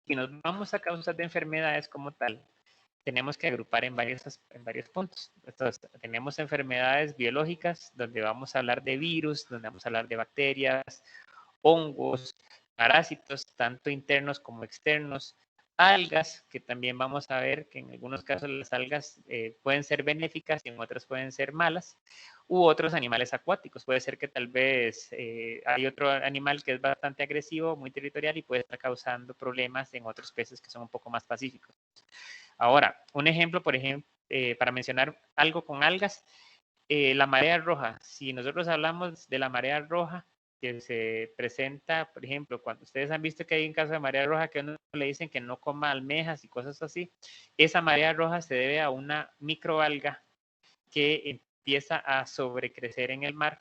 Si nos vamos a causas de enfermedades como tal, tenemos que agrupar en varios puntos. Entonces, tenemos enfermedades biológicas, donde vamos a hablar de virus, donde vamos a hablar de bacterias, hongos, parásitos, tanto internos como externos, algas, que también vamos a ver que en algunos casos las algas pueden ser benéficas y en otras pueden ser malas, u otros animales acuáticos. Puede ser que tal vez hay otro animal que es bastante agresivo, muy territorial y puede estar causando problemas en otros peces que son un poco más pacíficos. Ahora, un ejemplo, por ejemplo, para mencionar algo con algas, la marea roja. Si nosotros hablamos de la marea roja, que se presenta, por ejemplo, cuando ustedes han visto que hay un caso de marea roja que a uno le dicen que no coma almejas y cosas así, esa marea roja se debe a una microalga que empieza a sobrecrecer en el mar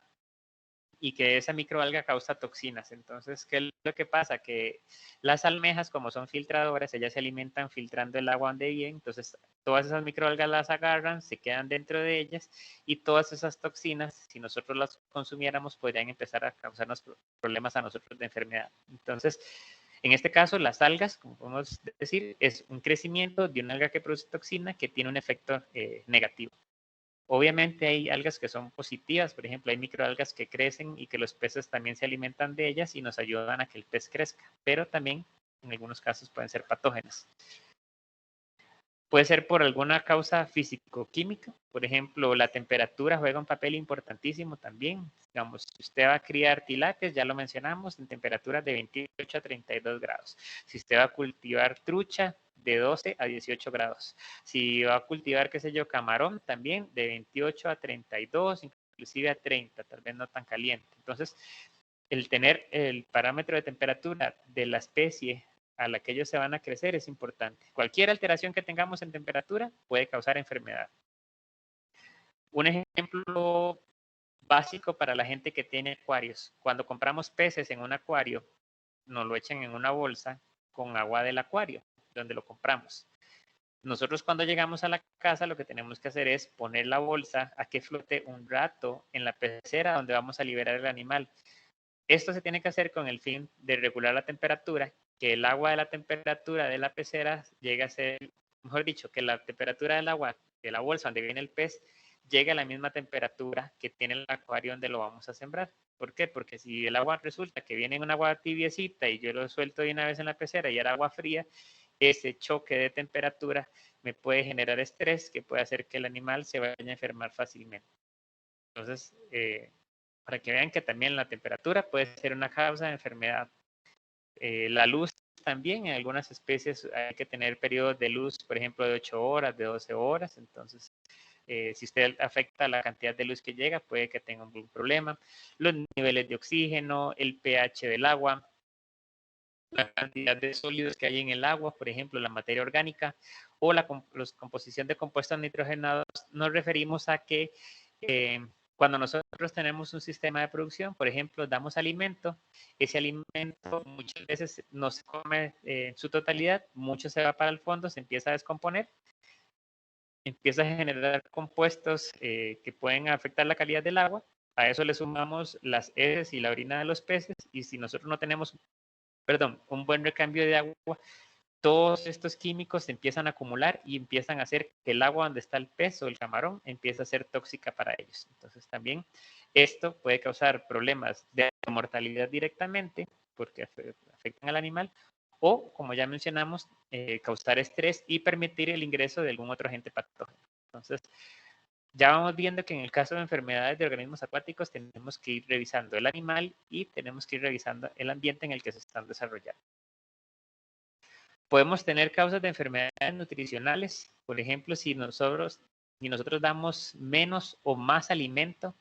y que esa microalga causa toxinas. Entonces, ¿qué es lo que pasa? Que las almejas, como son filtradoras, ellas se alimentan filtrando el agua donde viven, entonces todas esas microalgas las agarran, se quedan dentro de ellas y todas esas toxinas, si nosotros las consumiéramos, podrían empezar a causarnos problemas a nosotros de enfermedad. Entonces, en este caso, las algas, como podemos decir, es un crecimiento de una alga que produce toxina que tiene un efecto negativo. Obviamente hay algas que son positivas, por ejemplo, hay microalgas que crecen y que los peces también se alimentan de ellas y nos ayudan a que el pez crezca, pero también en algunos casos pueden ser patógenas. Puede ser por alguna causa físico-química, por ejemplo, la temperatura juega un papel importantísimo también. Digamos, si usted va a criar tilapias, ya lo mencionamos, en temperaturas de 28 a 32 grados. Si usted va a cultivar trucha, de 12 a 18 grados. Si va a cultivar, qué sé yo, camarón, también de 28 a 32, inclusive a 30, tal vez no tan caliente. Entonces, el tener el parámetro de temperatura de la especie a la que ellos se van a crecer es importante. Cualquier alteración que tengamos en temperatura puede causar enfermedad. Un ejemplo básico para la gente que tiene acuarios. Cuando compramos peces en un acuario, nos lo echan en una bolsa con agua del acuario, donde lo compramos. Nosotros cuando llegamos a la casa lo que tenemos que hacer es poner la bolsa a que flote un rato en la pecera donde vamos a liberar el animal. Esto se tiene que hacer con el fin de regular la temperatura, que el agua de la temperatura de la pecera llegue a ser, mejor dicho, que la temperatura del agua de la bolsa donde viene el pez llegue a la misma temperatura que tiene el acuario donde lo vamos a sembrar. ¿Por qué? Porque si el agua resulta que viene en un agua tibiecita y yo lo suelto de una vez en la pecera y era agua fría, ese choque de temperatura me puede generar estrés que puede hacer que el animal se vaya a enfermar fácilmente. Entonces, para que vean que también la temperatura puede ser una causa de enfermedad. La luz también, en algunas especies hay que tener periodos de luz, por ejemplo, de 8 horas, de 12 horas. Entonces, si usted afecta la cantidad de luz que llega, puede que tenga un problema. Los niveles de oxígeno, el pH del agua, la cantidad de sólidos que hay en el agua, por ejemplo, la materia orgánica o la composición de compuestos nitrogenados, nos referimos a que cuando nosotros tenemos un sistema de producción, por ejemplo, damos alimento, ese alimento muchas veces no se come en su totalidad, mucho se va para el fondo, se empieza a descomponer, empieza a generar compuestos que pueden afectar la calidad del agua. A eso le sumamos las heces y la orina de los peces y si nosotros no tenemos un buen recambio de agua, todos estos químicos se empiezan a acumular y empiezan a hacer que el agua donde está el pez o el camarón empiece a ser tóxica para ellos. Entonces también esto puede causar problemas de mortalidad directamente porque afectan al animal o, como ya mencionamos, causar estrés y permitir el ingreso de algún otro agente patógeno. Entonces, ya vamos viendo que en el caso de enfermedades de organismos acuáticos tenemos que ir revisando el animal y tenemos que ir revisando el ambiente en el que se están desarrollando. Podemos tener causas de enfermedades nutricionales, por ejemplo, si nosotros damos menos o más alimento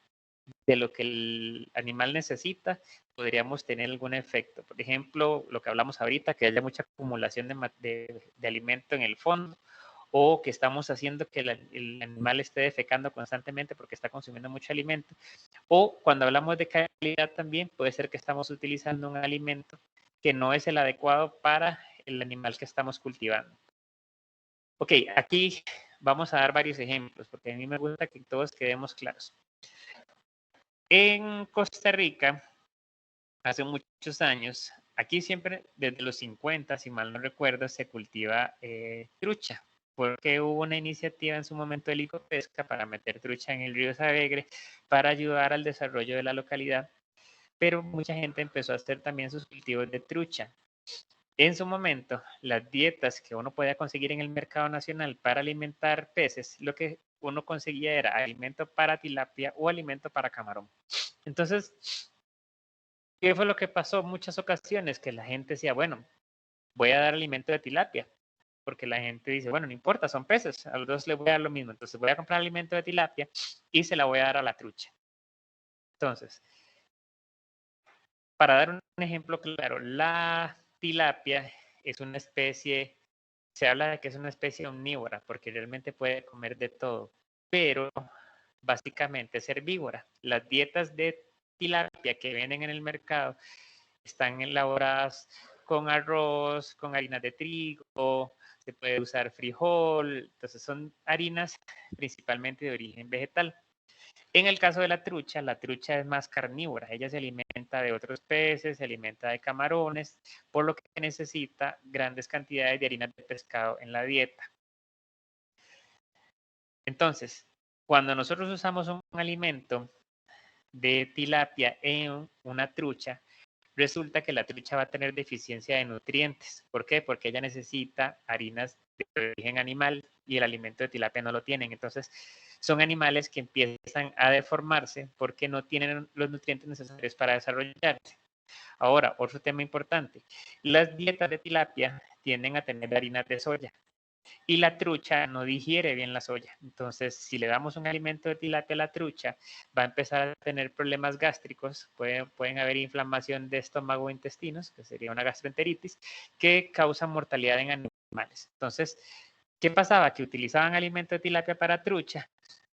de lo que el animal necesita, podríamos tener algún efecto. Por ejemplo, lo que hablamos ahorita, que haya mucha acumulación de alimento en el fondo, o que estamos haciendo que el animal esté defecando constantemente porque está consumiendo mucho alimento. O cuando hablamos de calidad también, puede ser que estamos utilizando un alimento que no es el adecuado para el animal que estamos cultivando. Ok, aquí vamos a dar varios ejemplos, porque a mí me gusta que todos quedemos claros. En Costa Rica, hace muchos años, aquí siempre, desde los 50, si mal no recuerdo, se cultiva trucha, porque hubo una iniciativa en su momento de Licopesca para meter trucha en el río Savegre para ayudar al desarrollo de la localidad, pero mucha gente empezó a hacer también sus cultivos de trucha. En su momento, las dietas que uno podía conseguir en el mercado nacional para alimentar peces, lo que uno conseguía era alimento para tilapia o alimento para camarón. Entonces, ¿qué fue lo que pasó en muchas ocasiones? Que la gente decía, bueno, voy a dar alimento de tilapia, porque la gente dice, bueno, no importa, son peces, a los dos les voy a dar lo mismo, entonces voy a comprar alimento de tilapia y se la voy a dar a la trucha. Entonces, para dar un ejemplo claro, la tilapia es una especie, se habla de que es una especie omnívora, porque realmente puede comer de todo, pero básicamente es herbívora. Las dietas de tilapia que venden en el mercado están elaboradas con arroz, con harina de trigo, se puede usar frijol, entonces son harinas principalmente de origen vegetal. En el caso de la trucha es más carnívora, ella se alimenta de otros peces, se alimenta de camarones, por lo que necesita grandes cantidades de harina de pescado en la dieta. Entonces, cuando nosotros usamos un alimento de tilapia en una trucha, resulta que la trucha va a tener deficiencia de nutrientes. ¿Por qué? Porque ella necesita harinas de origen animal y el alimento de tilapia no lo tienen. Entonces, son animales que empiezan a deformarse porque no tienen los nutrientes necesarios para desarrollarse. Ahora, otro tema importante. Las dietas de tilapia tienden a tener harinas de soya y la trucha no digiere bien la soya. Entonces, si le damos un alimento de tilapia a la trucha, va a empezar a tener problemas gástricos, pueden haber inflamación de estómago o intestinos, que sería una gastroenteritis, que causa mortalidad en animales. Entonces, ¿qué pasaba? Que utilizaban alimento de tilapia para trucha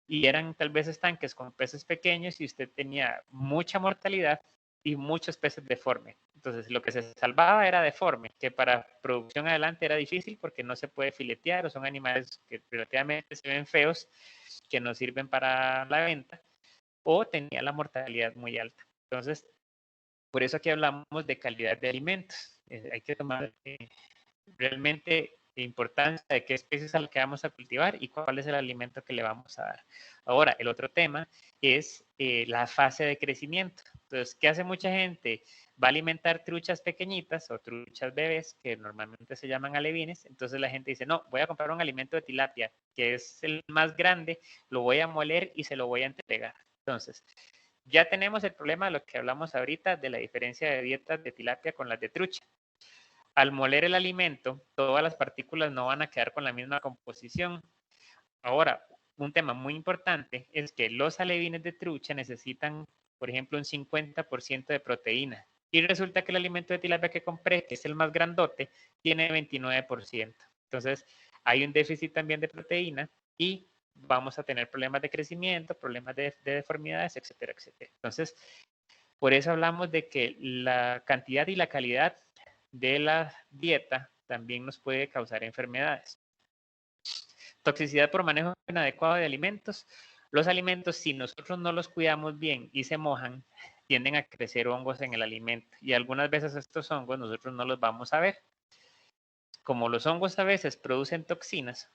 y eran tal vez estanques con peces pequeños y usted tenía mucha mortalidad y muchos peces deformes. Entonces, lo que se salvaba era deforme, que para producción adelante era difícil porque no se puede filetear o son animales que relativamente se ven feos, que no sirven para la venta, o tenía la mortalidad muy alta. Entonces, por eso aquí hablamos de calidad de alimentos. Hay que tomar realmente importancia de qué especies a la que vamos a cultivar y cuál es el alimento que le vamos a dar. Ahora, el otro tema es la fase de crecimiento. Entonces, ¿qué hace mucha gente? Va a alimentar truchas pequeñitas o truchas bebés, que normalmente se llaman alevines. Entonces la gente dice, no, voy a comprar un alimento de tilapia, que es el más grande, lo voy a moler y se lo voy a entregar. Entonces, ya tenemos el problema de lo que hablamos ahorita, de la diferencia de dietas de tilapia con las de trucha. Al moler el alimento, todas las partículas no van a quedar con la misma composición. Ahora, un tema muy importante es que los alevines de trucha necesitan, por ejemplo, un 50% de proteína. Y resulta que el alimento de tilapia que compré, que es el más grandote, tiene 29%. Entonces, hay un déficit también de proteína y vamos a tener problemas de crecimiento, problemas de deformidades, etcétera, etcétera. Entonces, por eso hablamos de que la cantidad y la calidad de la dieta también nos puede causar enfermedades. Toxicidad por manejo inadecuado de alimentos. Los alimentos, si nosotros no los cuidamos bien y se mojan, tienden a crecer hongos en el alimento y algunas veces estos hongos nosotros no los vamos a ver. Como los hongos a veces producen toxinas,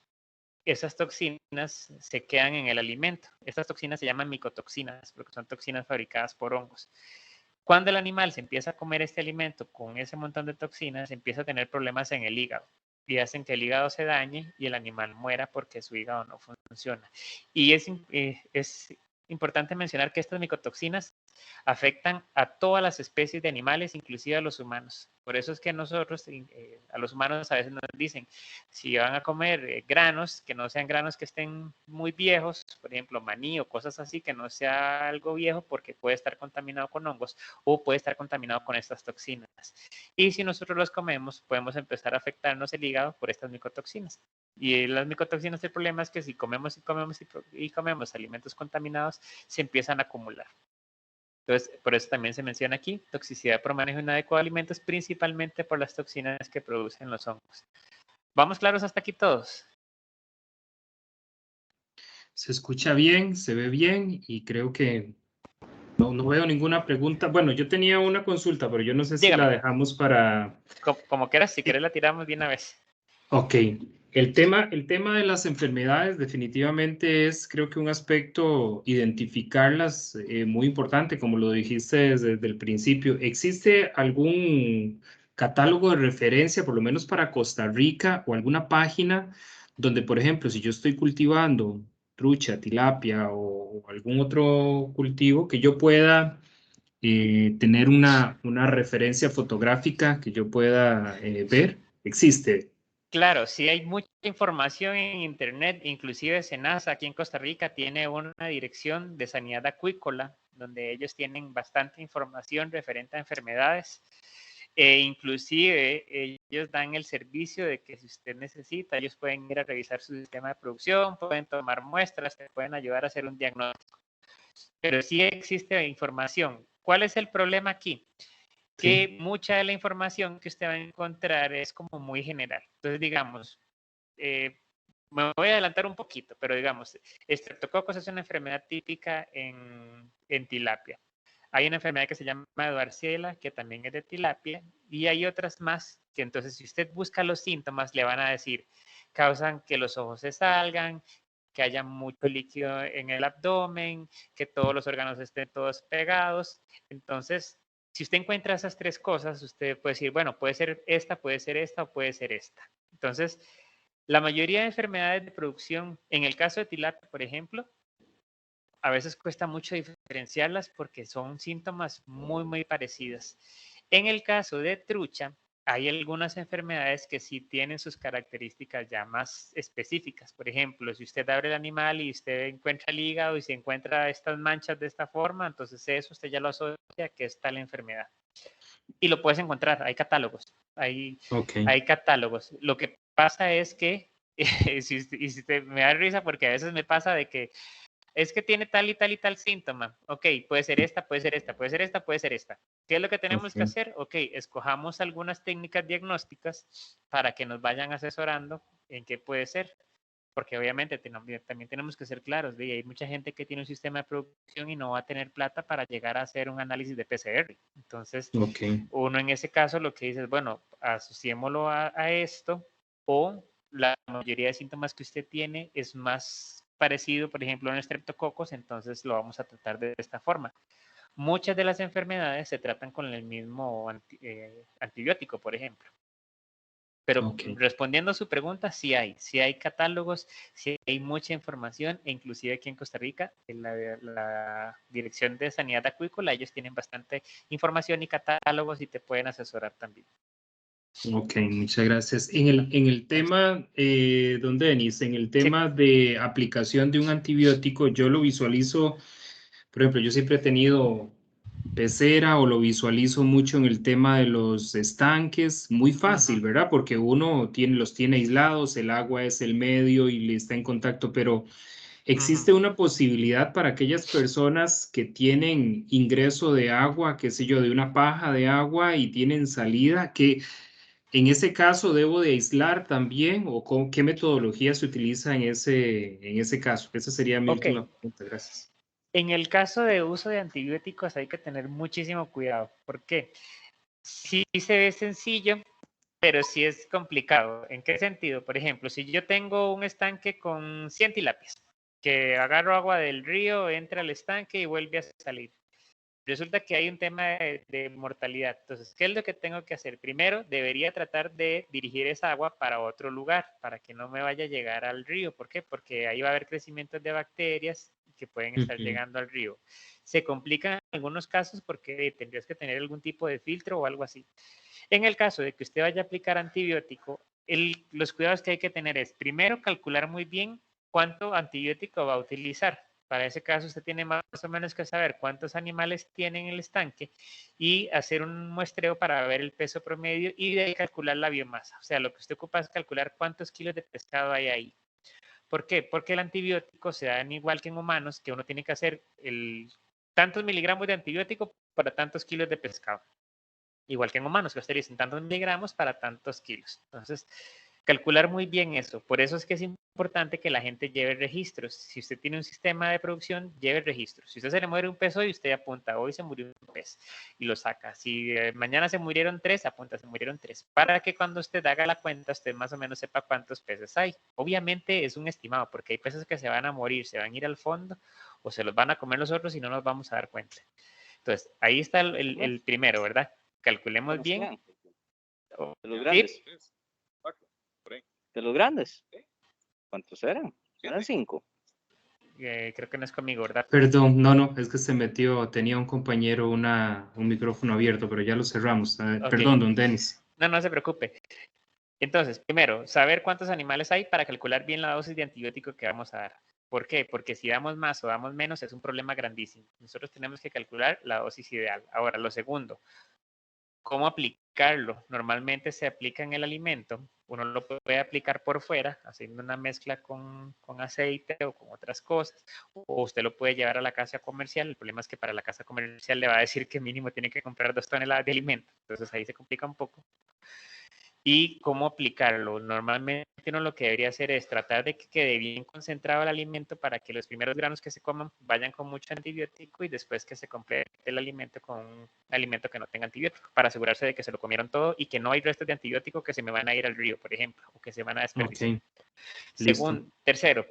esas toxinas se quedan en el alimento. Estas toxinas se llaman micotoxinas porque son toxinas fabricadas por hongos. Cuando el animal se empieza a comer este alimento con ese montón de toxinas, empieza a tener problemas en el hígado y hacen que el hígado se dañe y el animal muera porque su hígado no funciona. Y es importante mencionar que estas micotoxinas afectan a todas las especies de animales, inclusive a los humanos. Por eso es que nosotros, a los humanos a veces nos dicen, si van a comer granos, que no sean granos que estén muy viejos, por ejemplo, maní o cosas así, que no sea algo viejo porque puede estar contaminado con hongos o puede estar contaminado con estas toxinas. Y si nosotros los comemos, podemos empezar a afectarnos el hígado por estas micotoxinas. Y las micotoxinas, el problema es que si comemos y comemos alimentos contaminados, se empiezan a acumular. Entonces, por eso también se menciona aquí, toxicidad por manejo inadecuado de alimentos, principalmente por las toxinas que producen los hongos. ¿Vamos claros hasta aquí todos? Se escucha bien, se ve bien y creo que no veo ninguna pregunta. Bueno, yo tenía una consulta, pero yo no sé si la Dígame, dejamos para... como quieras, si querés la tiramos de una vez. Ok, el tema de las enfermedades definitivamente es, creo que un aspecto, identificarlas muy importante, como lo dijiste desde el principio. ¿Existe catálogo de referencia, por lo menos para Costa Rica, o alguna página donde, por ejemplo, si yo estoy cultivando trucha, tilapia o algún otro cultivo, que yo pueda tener una referencia fotográfica que yo pueda ver? ¿Existe? Claro, sí hay mucha información en Internet, inclusive SENASA aquí en Costa Rica tiene una dirección de sanidad acuícola donde ellos tienen bastante información referente a enfermedades e inclusive ellos dan el servicio de que si usted necesita, ellos pueden ir a revisar su sistema de producción, pueden tomar muestras, te pueden ayudar a hacer un diagnóstico. Pero sí existe información. ¿Cuál es el problema aquí? Sí. Que mucha de la información que usted va a encontrar es como muy general. Entonces, digamos, me voy a adelantar un poquito, pero digamos, estreptococos es una enfermedad típica en tilapia. Hay una enfermedad que se llama Edwardsella, que también es de tilapia, y hay otras más que entonces si usted busca los síntomas, le van a decir, causan que los ojos se salgan, que haya mucho líquido en el abdomen, que todos los órganos estén todos pegados. Entonces, si usted encuentra esas tres cosas, usted puede decir, bueno, puede ser esta o puede ser esta. Entonces, la mayoría de enfermedades de producción, en el caso de tilapia, por ejemplo, a veces cuesta mucho diferenciarlas porque son síntomas muy, muy parecidos. En el caso de trucha, hay algunas enfermedades que sí tienen sus características ya más específicas. Por ejemplo, si usted abre el animal y usted encuentra el hígado y se encuentra estas manchas de esta forma, entonces eso usted ya lo asocia que es tal enfermedad. Y lo puedes encontrar, hay catálogos, Ok. hay catálogos. Lo que pasa es que, me da risa porque a veces me pasa de que es que tiene tal y tal y tal síntoma. Ok, puede ser esta, puede ser esta, puede ser esta, puede ser esta. ¿Qué es lo que tenemos que Ok. hacer? Ok, escojamos algunas técnicas diagnósticas para que nos vayan asesorando en qué puede ser. Porque obviamente también tenemos que ser claros, ¿ve? Hay mucha gente que tiene un sistema de producción y no va a tener plata para llegar a hacer un análisis de PCR. Entonces, Ok. uno en ese caso lo que dice es, bueno, asociémoslo a esto o la mayoría de síntomas que usted tiene es más parecido, por ejemplo, a un estreptococos, entonces lo vamos a tratar de esta forma. Muchas de las enfermedades se tratan con el mismo antibiótico, por ejemplo. Pero Ok. respondiendo a su pregunta, sí hay catálogos, sí hay mucha información, e inclusive aquí en Costa Rica, en la Dirección de Sanidad Acuícola, ellos tienen bastante información y catálogos y te pueden asesorar también. Ok, muchas gracias. En el tema, don Denis, en el Sí. tema de aplicación de un antibiótico, yo lo visualizo, por ejemplo, yo siempre he tenido pecera o lo visualizo mucho en el tema de los estanques, muy fácil, Ujú, ¿verdad? Porque uno los tiene aislados, el agua es el medio y le está en contacto, pero ujú. existe una posibilidad para aquellas personas que tienen ingreso de agua, qué sé yo, de una paja de agua y tienen salida, que en ese caso, ¿debo de aislar también o qué metodología se utiliza en ese caso? Esa sería mi Ok, última pregunta. Gracias. en el caso de uso de antibióticos hay que tener muchísimo cuidado. ¿Por qué? Sí se ve sencillo, pero sí es complicado. ¿En qué sentido? Por ejemplo, si yo tengo un estanque con 100 tilapias, que agarro agua del río, entra al estanque y vuelve a salir. Resulta que hay un tema de mortalidad. Entonces, ¿qué es lo que tengo que hacer? Primero, debería tratar de dirigir esa agua para otro lugar, para que no me vaya a llegar al río. ¿Por qué? Porque ahí va a haber crecimientos de bacterias que pueden estar Ujú. llegando al río. Se complican en algunos casos porque tendrías que tener algún tipo de filtro o algo así. En el caso de que usted vaya a aplicar antibiótico, los cuidados que hay que tener es, primero, calcular muy bien cuánto antibiótico va a utilizar. Para ese caso, usted tiene más o menos que saber cuántos animales tiene en el estanque y hacer un muestreo para ver el peso promedio y de ahí calcular la biomasa. O sea, lo que usted ocupa es calcular cuántos kilos de pescado hay ahí. ¿Por qué? Porque el antibiótico se da igual que en humanos, que uno tiene que hacer tantos miligramos de antibiótico para tantos kilos de pescado. Igual que en humanos, que usted dicen tantos miligramos para tantos kilos. Entonces, calcular muy bien eso. Por eso es que es importante que la gente lleve registros. Si usted tiene un sistema de producción, lleve registros. Si usted se le muere un pez hoy, usted apunta, hoy se murió un pez y lo saca. Si mañana se murieron tres, apunta, se murieron tres. Para que cuando usted haga la cuenta, usted más o menos sepa cuántos peces hay. Obviamente es un estimado, porque hay peces que se van a morir, se van a ir al fondo o se los van a comer los otros y no nos vamos a dar cuenta. Entonces, ahí está el primero, ¿verdad? Calculemos bien De los grandes. ¿Sí? De los grandes. ¿Cuántos eran? Eran 5. Creo que no es conmigo, ¿verdad? Perdón, no, es que se metió, tenía un compañero un micrófono abierto, pero ya lo cerramos. Ok. Perdón, don Denis. No se preocupe. Entonces, primero, saber cuántos animales hay para calcular bien la dosis de antibiótico que vamos a dar. ¿Por qué? Porque si damos más o damos menos es un problema grandísimo. Nosotros tenemos que calcular la dosis ideal. Ahora, lo segundo, ¿cómo aplicarlo? Normalmente se aplica en el alimento. Uno lo puede aplicar por fuera, haciendo una mezcla con aceite o con otras cosas. O usted lo puede llevar a la casa comercial. El problema es que para la casa comercial le va a decir que mínimo tiene que comprar 2 toneladas de alimento. Entonces ahí se complica un poco. ¿Y cómo aplicarlo? Normalmente uno lo que debería hacer es tratar de que quede bien concentrado el alimento para que los primeros granos que se coman vayan con mucho antibiótico y después que se complete el alimento con un alimento que no tenga antibiótico, para asegurarse de que se lo comieron todo y que no hay restos de antibiótico que se me van a ir al río, por ejemplo, o que se van a desperdiciar. Ok, listo. Tercero,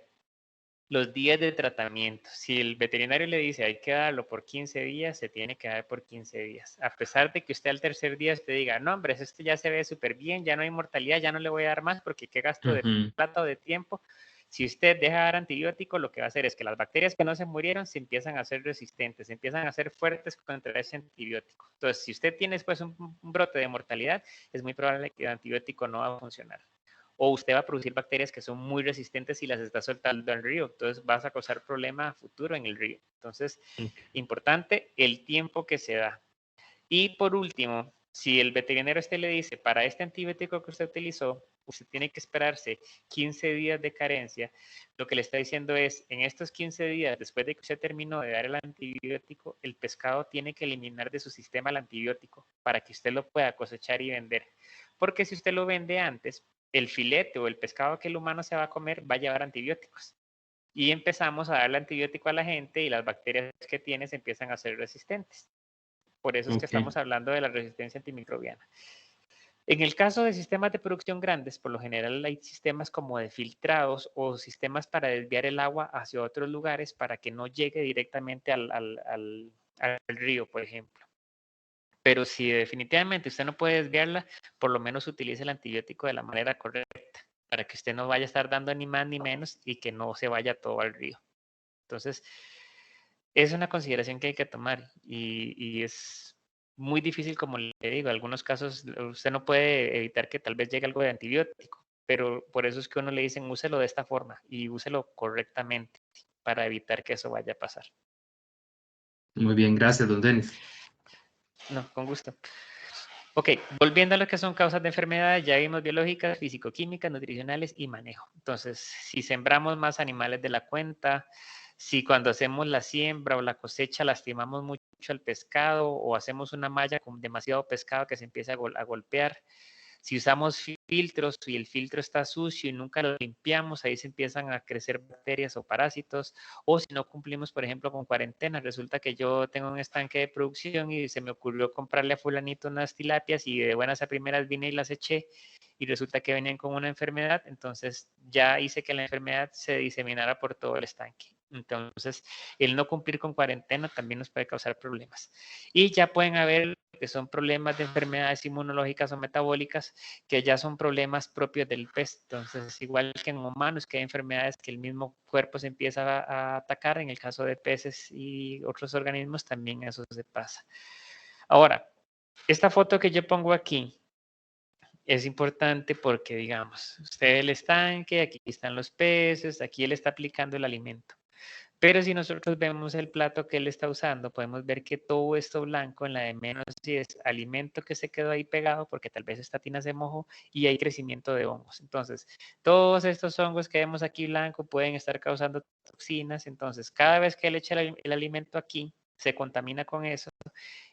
los días de tratamiento. Si el veterinario le dice hay que darlo por 15 días, se tiene que dar por 15 días. A pesar de que usted al tercer día usted diga, no, hombre, esto ya se ve súper bien, ya no hay mortalidad, ya no le voy a dar más porque qué gasto de plata o de tiempo. Si usted deja de dar antibiótico, lo que va a hacer es que las bacterias que no se murieron se empiezan a hacer resistentes, se empiezan a hacer fuertes contra ese antibiótico. Entonces, si usted tiene después un brote de mortalidad, es muy probable que el antibiótico no va a funcionar. O usted va a producir bacterias que son muy resistentes y las está soltando al río. Entonces vas a causar problema a futuro en el río. Entonces, importante el tiempo que se da. Y por último, si el veterinario a usted le dice, para este antibiótico que usted utilizó, usted tiene que esperarse 15 días de carencia, lo que le está diciendo es, en estos 15 días, después de que usted terminó de dar el antibiótico, el pescado tiene que eliminar de su sistema el antibiótico para que usted lo pueda cosechar y vender. Porque si usted lo vende antes, el filete o el pescado que el humano se va a comer va a llevar antibióticos. Y empezamos a darle antibiótico a la gente y las bacterias que tiene se empiezan a ser resistentes. Por eso es que estamos hablando de la resistencia antimicrobiana. En el caso de sistemas de producción grandes, por lo general hay sistemas como de filtrados o sistemas para desviar el agua hacia otros lugares para que no llegue directamente al río, por ejemplo. Pero si definitivamente usted no puede desviarla, por lo menos utilice el antibiótico de la manera correcta, para que usted no vaya a estar dando ni más ni menos y que no se vaya todo al río. Entonces, es una consideración que hay que tomar y es muy difícil, como le digo, en algunos casos usted no puede evitar que tal vez llegue algo de antibiótico, pero por eso es que uno le dicen úselo de esta forma y úselo correctamente para evitar que eso vaya a pasar. Muy bien, gracias, don Denis. No, con gusto. Ok, volviendo a lo que son causas de enfermedades, ya vimos biológicas, físico-químicas, nutricionales y manejo. Entonces, si sembramos más animales de la cuenta, si cuando hacemos la siembra o la cosecha lastimamos mucho al pescado o hacemos una malla con demasiado pescado que se empieza a golpear, si usamos filtros y el filtro está sucio y nunca lo limpiamos, ahí se empiezan a crecer bacterias o parásitos. O si no cumplimos, por ejemplo, con cuarentena, resulta que yo tengo un estanque de producción y se me ocurrió comprarle a fulanito unas tilapias y de buenas a primeras vine y las eché y resulta que venían con una enfermedad, entonces ya hice que la enfermedad se diseminara por todo el estanque. Entonces, el no cumplir con cuarentena también nos puede causar problemas. Y ya pueden haber que son problemas de enfermedades inmunológicas o metabólicas, que ya son problemas propios del pez. Entonces, igual que en humanos, que hay enfermedades que el mismo cuerpo se empieza a atacar, en el caso de peces y otros organismos, también eso se pasa. Ahora, esta foto que yo pongo aquí es importante porque, digamos, usted ve el estanque, aquí están los peces, aquí él está aplicando el alimento. Pero si nosotros vemos el plato que él está usando, podemos ver que todo esto blanco en la de menos si es alimento que se quedó ahí pegado porque tal vez esta tina se mojó y hay crecimiento de hongos. Entonces, todos estos hongos que vemos aquí blanco pueden estar causando toxinas. Entonces, cada vez que él echa el alimento aquí, se contamina con eso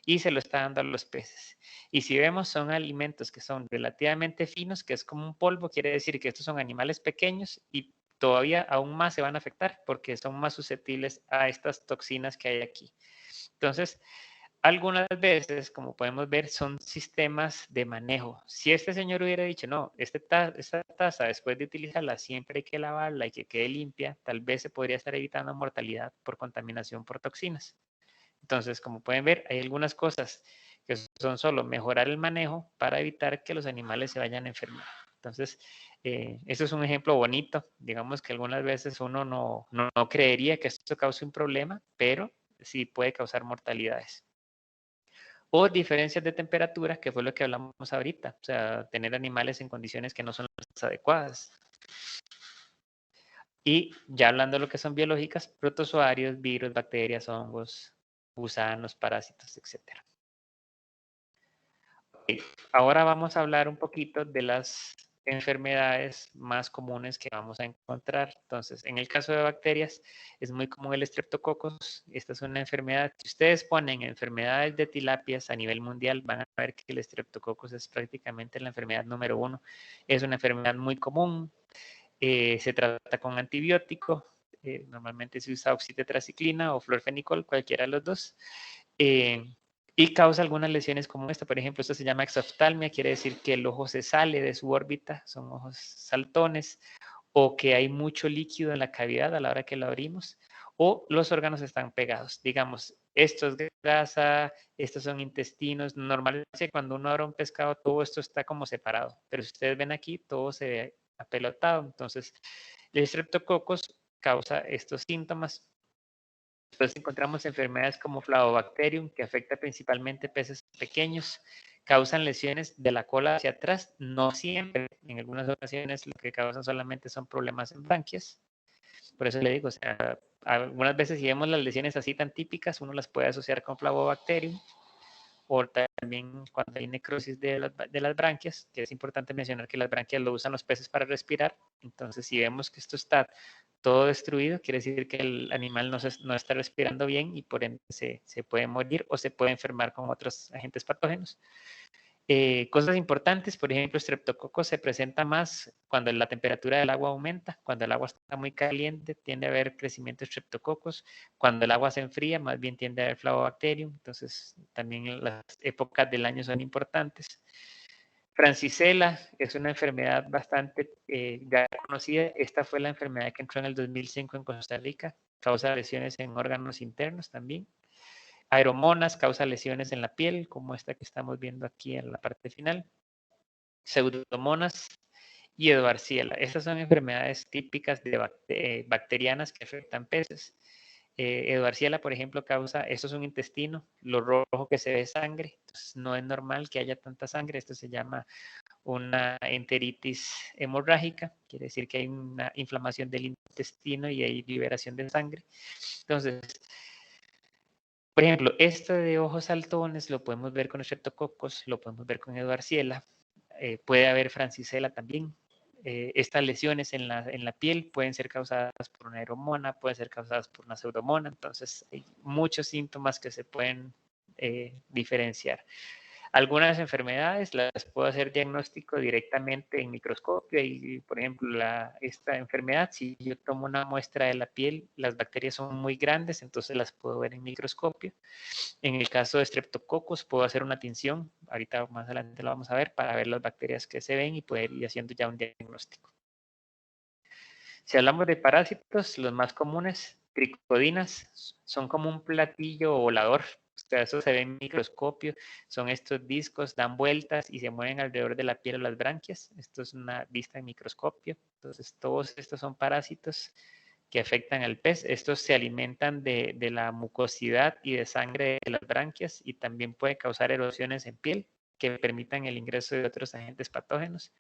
y se lo está dando a los peces. Y si vemos, son alimentos que son relativamente finos, que es como un polvo, quiere decir que estos son animales pequeños y todavía aún más se van a afectar porque son más susceptibles a estas toxinas que hay aquí. Entonces, algunas veces, como podemos ver, son sistemas de manejo. Si este señor hubiera dicho, no, esta taza después de utilizarla siempre hay que lavarla y que quede limpia, tal vez se podría estar evitando mortalidad por contaminación por toxinas. Entonces, como pueden ver, hay algunas cosas que son solo mejorar el manejo para evitar que los animales se vayan a enfermar. Entonces, eso es un ejemplo bonito. Digamos que algunas veces uno no creería que esto cause un problema, pero sí puede causar mortalidades. O diferencias de temperatura, que fue lo que hablamos ahorita. O sea, tener animales en condiciones que no son las adecuadas. Y ya hablando de lo que son biológicas, protozoarios, virus, bacterias, hongos, gusanos, parásitos, etc. Ahora vamos a hablar un poquito de las enfermedades más comunes que vamos a encontrar. Entonces, en el caso de bacterias, es muy común el Streptococcus. Esta es una enfermedad. Si ustedes ponen enfermedades de tilapias a nivel mundial, van a ver que el Streptococcus es prácticamente la enfermedad número 1. Es una enfermedad muy común. Se trata con antibiótico. Normalmente se usa oxitetraciclina o florfenicol, cualquiera de los dos. Y causa algunas lesiones como esta. Por ejemplo, esto se llama exoftalmia, quiere decir que el ojo se sale de su órbita, son ojos saltones, o que hay mucho líquido en la cavidad a la hora que lo abrimos, o los órganos están pegados. Digamos, esto es grasa, estos son intestinos. Normalmente cuando uno abre un pescado, todo esto está como separado, pero si ustedes ven aquí, todo se ve apelotado. Entonces, el Streptococcus causa estos síntomas. Después encontramos enfermedades como Flavobacterium, que afecta principalmente peces pequeños, causan lesiones de la cola hacia atrás, no siempre, en algunas ocasiones lo que causan solamente son problemas en branquias. Por eso le digo, o sea, algunas veces si vemos las lesiones así tan típicas, uno las puede asociar con Flavobacterium, o también cuando hay necrosis de las branquias, que es importante mencionar que las branquias lo usan los peces para respirar. Entonces, si vemos que esto está todo destruido, quiere decir que el animal no está respirando bien y por ende se puede morir o se puede enfermar con otros agentes patógenos. Cosas importantes, por ejemplo, Streptococcus se presenta más cuando la temperatura del agua aumenta. Cuando el agua está muy caliente, tiende a haber crecimiento de Streptococcus. Cuando el agua se enfría, más bien tiende a haber Flavobacterium. Entonces, también las épocas del año son importantes. Francisella es una enfermedad bastante ya conocida. Esta fue la enfermedad que entró en el 2005 en Costa Rica. Causa lesiones en órganos internos también. Aeromonas causa lesiones en la piel, como esta que estamos viendo aquí en la parte final. Pseudomonas y Edwarciella. Estas son enfermedades típicas bacterianas que afectan peces. Edwarciella, por ejemplo, causa, esto es un intestino, lo rojo que se ve es sangre, entonces no es normal que haya tanta sangre, esto se llama una enteritis hemorrágica, quiere decir que hay una inflamación del intestino y hay liberación de sangre. Entonces, por ejemplo, este de ojos saltones lo podemos ver con Streptococcus, lo podemos ver con Edwarciella, puede haber Francisella también. Estas lesiones en la piel pueden ser causadas por una aeromona, pueden ser causadas por una pseudomona, entonces hay muchos síntomas que se pueden diferenciar. Algunas enfermedades las puedo hacer diagnóstico directamente en microscopio y, por ejemplo, esta enfermedad, si yo tomo una muestra de la piel, las bacterias son muy grandes, entonces las puedo ver en microscopio. En el caso de Streptococcus, puedo hacer una tinción, ahorita más adelante lo vamos a ver, para ver las bacterias que se ven y poder ir haciendo ya un diagnóstico. Si hablamos de parásitos, los más comunes, tricodinas, son como un platillo volador. O sea, eso se ve en microscopio. Son estos discos, dan vueltas y se mueven alrededor de la piel o las branquias. Esto es una vista en microscopio. Entonces, todos estos son parásitos que afectan al pez. Estos se alimentan de la mucosidad y de sangre de las branquias y también puede causar erosiones en piel que permitan el ingreso de otros agentes patógenos.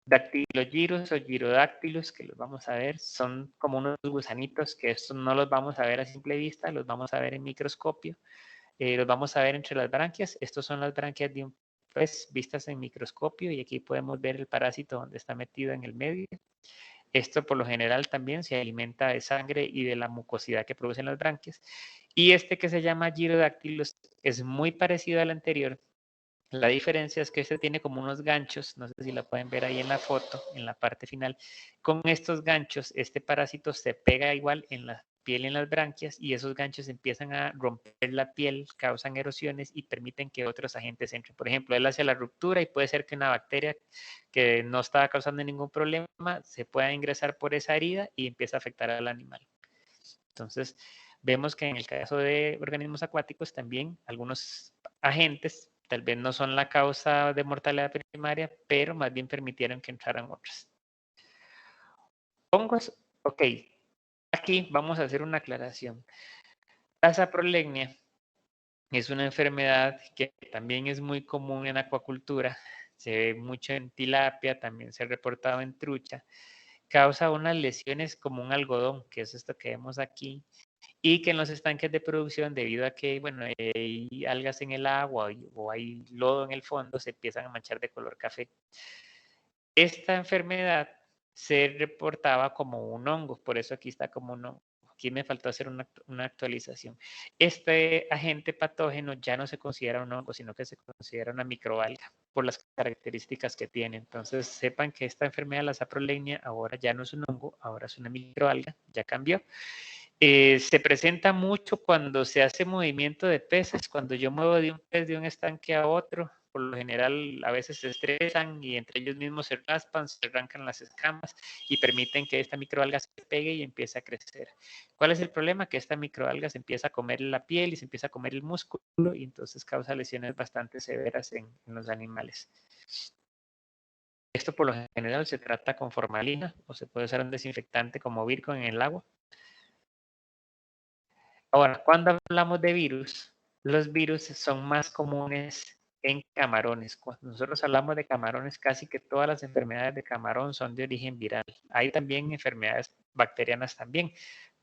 Dactilogyros o gyrodáctilos, que los vamos a ver, son como unos gusanitos que estos no los vamos a ver a simple vista, los vamos a ver en microscopio, los vamos a ver entre las branquias. Estos son las branquias de un pez vistas en microscopio y aquí podemos ver el parásito donde está metido en el medio. Esto por lo general también se alimenta de sangre y de la mucosidad que producen las branquias. Y este que se llama gyrodactylos es muy parecido al anterior. La diferencia es que este tiene como unos ganchos, no sé si la pueden ver ahí en la foto, en la parte final. Con estos ganchos, este parásito se pega igual en la piel y en las branquias y esos ganchos empiezan a romper la piel, causan erosiones y permiten que otros agentes entren. Por ejemplo, él hace la ruptura y puede ser que una bacteria que no estaba causando ningún problema se pueda ingresar por esa herida y empieza a afectar al animal. Entonces, Vemos que en el caso de organismos acuáticos también algunos agentes tal vez no son la causa de mortalidad primaria, pero más bien permitieron que entraran otras. Hongos, ok. Aquí vamos a hacer una aclaración. La saprolegnia es una enfermedad que también es muy común en acuacultura. Se ve mucho en tilapia, también se ha reportado en trucha. Causa unas lesiones como un algodón, que es esto que vemos aquí, y que en los estanques de producción, debido a que bueno, hay algas en el agua o hay lodo en el fondo, se empiezan a manchar de color café. Esta enfermedad se reportaba como un hongo, por eso aquí está como un hongo. Aquí me faltó hacer una actualización. Este agente patógeno ya no se considera un hongo, sino que se considera una microalga por las características que tiene. Entonces, sepan que esta enfermedad, la saprolegnia, ahora ya no es un hongo, ahora es una microalga, ya cambió. Se presenta mucho cuando se hace movimiento de peces, cuando yo muevo de un pez de un estanque a otro, por lo general a veces se estresan y entre ellos mismos se raspan, se arrancan las escamas y permiten que esta microalga se pegue y empiece a crecer. ¿Cuál es el problema? Que esta microalga se empieza a comer la piel y se empieza a comer el músculo y entonces causa lesiones bastante severas en los animales. Esto por lo general se trata con formalina o se puede usar un desinfectante como Virco en el agua. Ahora, cuando hablamos de virus, los virus son más comunes en camarones. Cuando nosotros hablamos de camarones, casi que todas las enfermedades de camarón son de origen viral. Hay también enfermedades bacterianas también,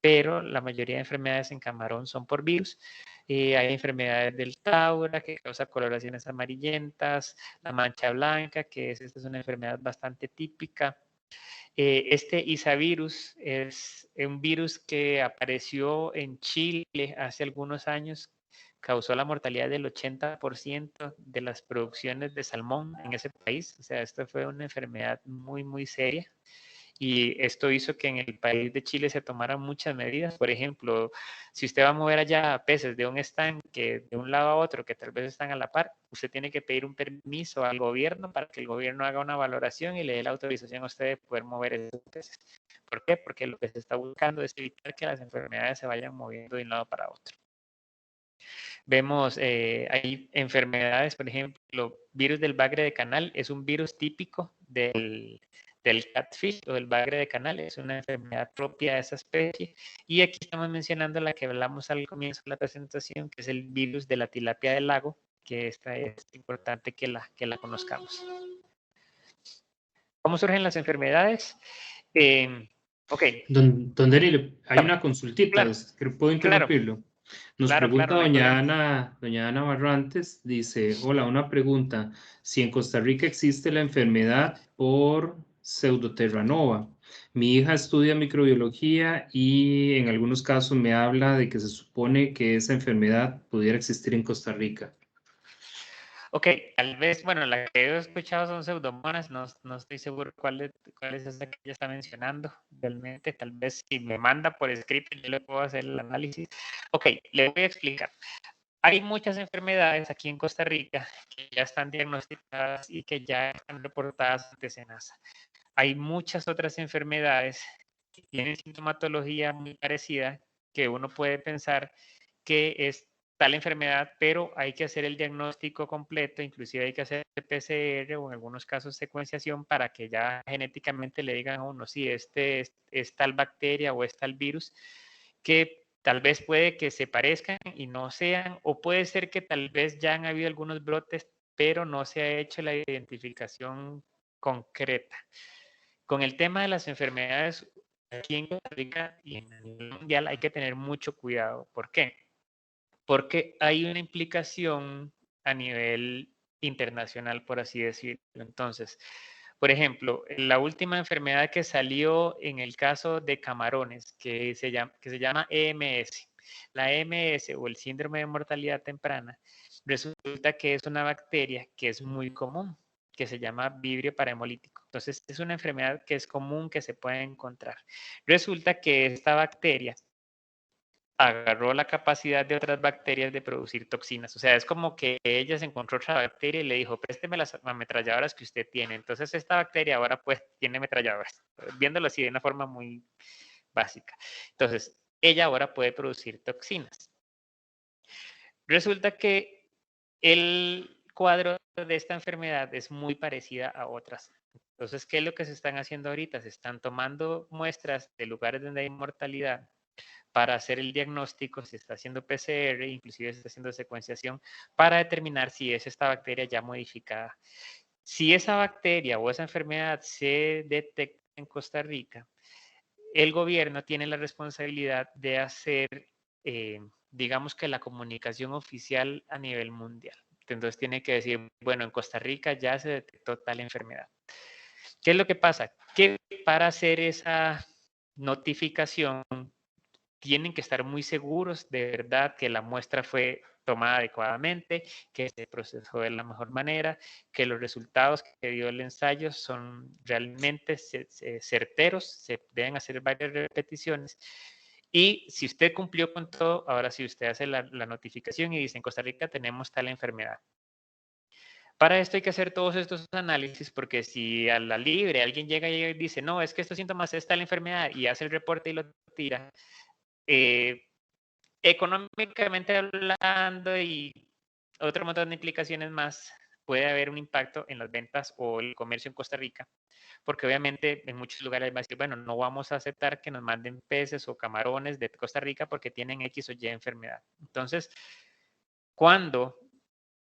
pero la mayoría de enfermedades en camarón son por virus. Hay enfermedades del taura que causa coloraciones amarillentas, la mancha blanca, esta es una enfermedad bastante típica. Este Isavirus es un virus que apareció en Chile hace algunos años, causó la mortalidad del 80% de las producciones de salmón en ese país. O sea, esto fue una enfermedad muy, muy seria. Y esto hizo que en el país de Chile se tomaran muchas medidas. Por ejemplo, si usted va a mover allá peces de un estanque de un lado a otro que tal vez están a la par, usted tiene que pedir un permiso al gobierno para que el gobierno haga una valoración y le dé la autorización a usted de poder mover esos peces. ¿Por qué? Porque lo que se está buscando es evitar que las enfermedades se vayan moviendo de un lado para otro. Vemos, hay enfermedades, por ejemplo, virus del bagre de canal es un virus típico del catfish o del bagre de canal, es una enfermedad propia de esa especie. Y aquí estamos mencionando la que hablamos al comienzo de la presentación, que es el virus de la tilapia del lago, que esta es importante que la conozcamos. ¿Cómo surgen las enfermedades? Ok. Don Daniel, hay una consultita, Claro, ¿puedo interrumpirlo? Nos pregunta no hay doña problema. Ana Barrantes, dice, hola, una pregunta, si en Costa Rica existe la enfermedad por pseudoterranova. Mi hija estudia microbiología y en algunos casos me habla de que se supone que esa enfermedad pudiera existir en Costa Rica. Ok, tal vez, bueno, la que he escuchado son pseudomonas, no estoy seguro cuál es esa que ella está mencionando realmente. Tal vez si me manda por escrito yo le puedo hacer el análisis. Ok, le voy a explicar. Hay muchas enfermedades aquí en Costa Rica que ya están diagnosticadas y que ya están reportadas ante SENASA. Hay muchas otras enfermedades que tienen sintomatología muy parecida que uno puede pensar que es tal enfermedad, pero hay que hacer el diagnóstico completo, inclusive hay que hacer PCR o en algunos casos secuenciación para que ya genéticamente le digan a uno si este es tal bacteria o es tal virus, que tal vez puede que se parezcan y no sean, o puede ser que tal vez ya han habido algunos brotes, pero no se ha hecho la identificación concreta. Con el tema de las enfermedades aquí en Costa Rica y en el nivel mundial hay que tener mucho cuidado. ¿Por qué? Porque hay una implicación a nivel internacional, por así decirlo. Entonces, por ejemplo, la última enfermedad que salió en el caso de camarones, que se llama EMS. La EMS o el síndrome de mortalidad temprana, resulta que es una bacteria que es muy común, que se llama Vibrio parahemolítico. Entonces, es una enfermedad que es común que se puede encontrar. Resulta que esta bacteria agarró la capacidad de otras bacterias de producir toxinas. O sea, es como que ella se encontró otra bacteria y le dijo, présteme las ametralladoras que usted tiene. Entonces, esta bacteria ahora pues tiene ametralladoras, viéndolo así de una forma muy básica. Entonces, ella ahora puede producir toxinas. Resulta que el cuadro de esta enfermedad es muy parecida a otras. Entonces, ¿qué es lo que se están haciendo ahorita? Se están tomando muestras de lugares donde hay mortalidad para hacer el diagnóstico, se está haciendo PCR, inclusive se está haciendo secuenciación para determinar si es esta bacteria ya modificada. Si esa bacteria o esa enfermedad se detecta en Costa Rica, el gobierno tiene la responsabilidad de hacer, digamos que la comunicación oficial a nivel mundial. Entonces tiene que decir, bueno, en Costa Rica ya se detectó tal enfermedad. ¿Qué es lo que pasa? Que para hacer esa notificación tienen que estar muy seguros de verdad que la muestra fue tomada adecuadamente, que se procesó de la mejor manera, que los resultados que dio el ensayo son realmente certeros, se deben hacer varias repeticiones. Y si usted cumplió con todo, ahora sí usted hace la notificación y dice, en Costa Rica tenemos tal enfermedad. Para esto hay que hacer todos estos análisis porque si a la libre alguien llega y dice, no, es que estos síntomas es tal enfermedad y hace el reporte y lo tira, económicamente hablando y otro montón de implicaciones más, puede haber un impacto en las ventas o el comercio en Costa Rica, porque obviamente en muchos lugares va a decir, bueno, no vamos a aceptar que nos manden peces o camarones de Costa Rica porque tienen X o Y enfermedad. Entonces, cuando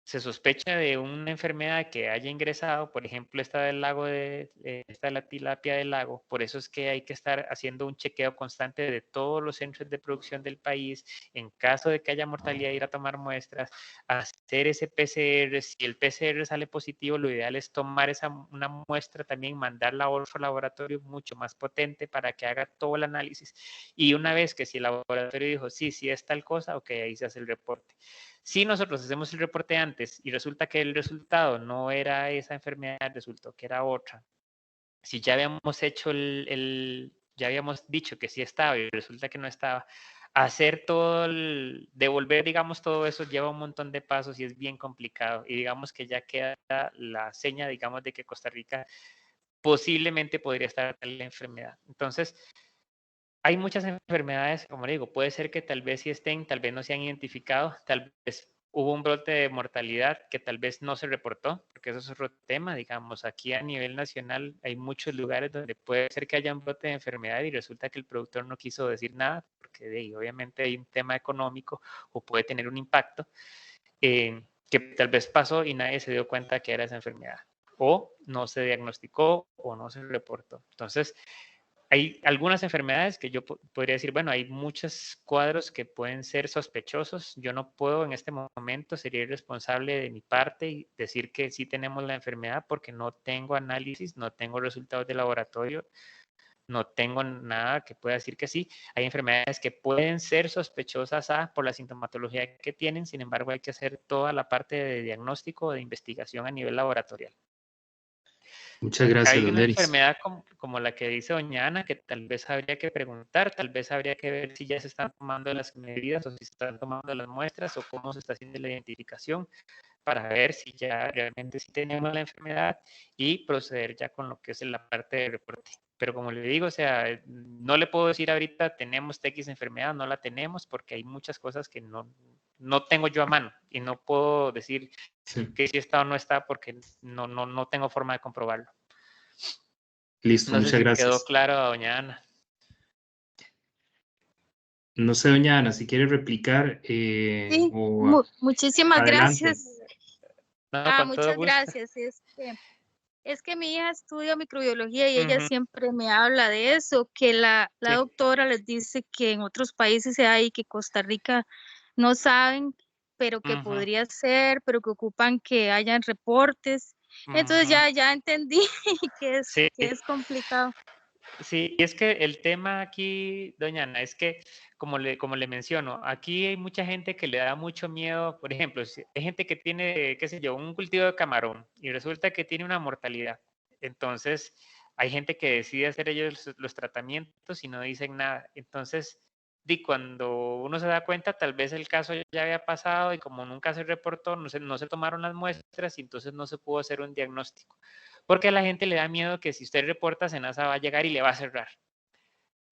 se sospecha de una enfermedad que haya ingresado, por ejemplo, esta del lago esta de la tilapia del lago, por eso es que hay que estar haciendo un chequeo constante de todos los centros de producción del país, en caso de que haya mortalidad, ir a tomar muestras, hacer ese PCR, si el PCR sale positivo, lo ideal es tomar una muestra también, mandarla a otro laboratorio mucho más potente para que haga todo el análisis, y una vez que si el laboratorio dijo, sí, sí es tal cosa, ok, ahí se hace el reporte. Si nosotros hacemos el reporte antes y resulta que el resultado no era esa enfermedad, resultó que era otra. Si ya habíamos hecho ya habíamos dicho que sí estaba y resulta que no estaba, hacer todo devolver, digamos, todo eso lleva un montón de pasos y es bien complicado. Y digamos que ya queda la seña, digamos, de que Costa Rica posiblemente podría estar en la enfermedad. Entonces, hay muchas enfermedades, como le digo, puede ser que tal vez sí estén, tal vez no se han identificado, tal vez hubo un brote de mortalidad que tal vez no se reportó, porque eso es otro tema, digamos, aquí a nivel nacional hay muchos lugares donde puede ser que haya un brote de enfermedad y resulta que el productor no quiso decir nada, porque obviamente hay un tema económico o puede tener un impacto que tal vez pasó y nadie se dio cuenta que era esa enfermedad, o no se diagnosticó o no se reportó. Entonces, hay algunas enfermedades que yo podría decir, bueno, hay muchos cuadros que pueden ser sospechosos. Yo no puedo en este momento, sería irresponsable de mi parte y decir que sí tenemos la enfermedad porque no tengo análisis, no tengo resultados de laboratorio, no tengo nada que pueda decir que sí. Hay enfermedades que pueden ser sospechosas por la sintomatología que tienen, sin embargo hay que hacer toda la parte de diagnóstico o de investigación a nivel laboratorial. Muchas gracias, Hay don una Denis. enfermedad como la que dice doña Ana, que tal vez habría que preguntar, tal vez habría que ver si ya se están tomando las medidas o si se están tomando las muestras o cómo se está haciendo la identificación para ver si ya realmente sí tenemos la enfermedad y proceder ya con lo que es la parte de reporte. Pero como le digo, o sea, no le puedo decir ahorita tenemos TX enfermedad, no la tenemos porque hay muchas cosas que no tengo yo a mano y no puedo decir Sí. que sí está o no está porque no tengo forma de comprobarlo. Listo, No sé muchas si quedó gracias. claro, doña Ana. No sé, doña Ana, si quiere replicar Sí, o muchísimas adelante. gracias. No, con todo Muchas gusto. gracias. Es que mi hija estudia microbiología y ella Ujú, siempre me habla de eso, que la sí. doctora les dice que en otros países hay, que Costa Rica no saben, pero que Ujú, podría ser, pero que ocupan que hayan reportes. Entonces ujú. ya entendí Sí, que es complicado. sí, y es que el tema aquí, doña Ana, es que, como le menciono, aquí hay mucha gente que le da mucho miedo, por ejemplo, hay gente que tiene, qué sé yo, un cultivo de camarón y resulta que tiene una mortalidad. Entonces, hay gente que decide hacer ellos los tratamientos y no dicen nada. Entonces, cuando uno se da cuenta, tal vez el caso ya había pasado y como nunca se reportó, no se tomaron las muestras y entonces no se pudo hacer un diagnóstico. Porque a la gente le da miedo que si usted reporta, Senasa va a llegar y le va a cerrar.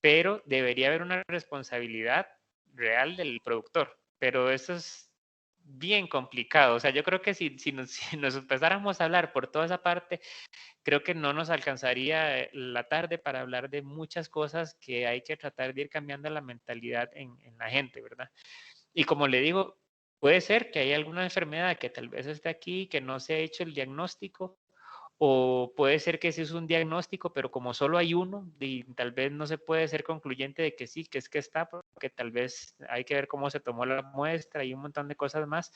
pero debería haber una responsabilidad real del productor. Pero eso es bien complicado. O sea, yo creo que si nos empezáramos a hablar por toda esa parte, creo que no nos alcanzaría la tarde para hablar de muchas cosas que hay que tratar de ir cambiando la mentalidad en la gente, ¿verdad? Y como le digo, puede ser que haya alguna enfermedad que tal vez esté aquí, que no se ha hecho el diagnóstico, o puede ser que sí es un diagnóstico, pero como solo hay uno, y tal vez no se puede ser concluyente de que sí, que es que está, porque tal vez hay que ver cómo se tomó la muestra y un montón de cosas más.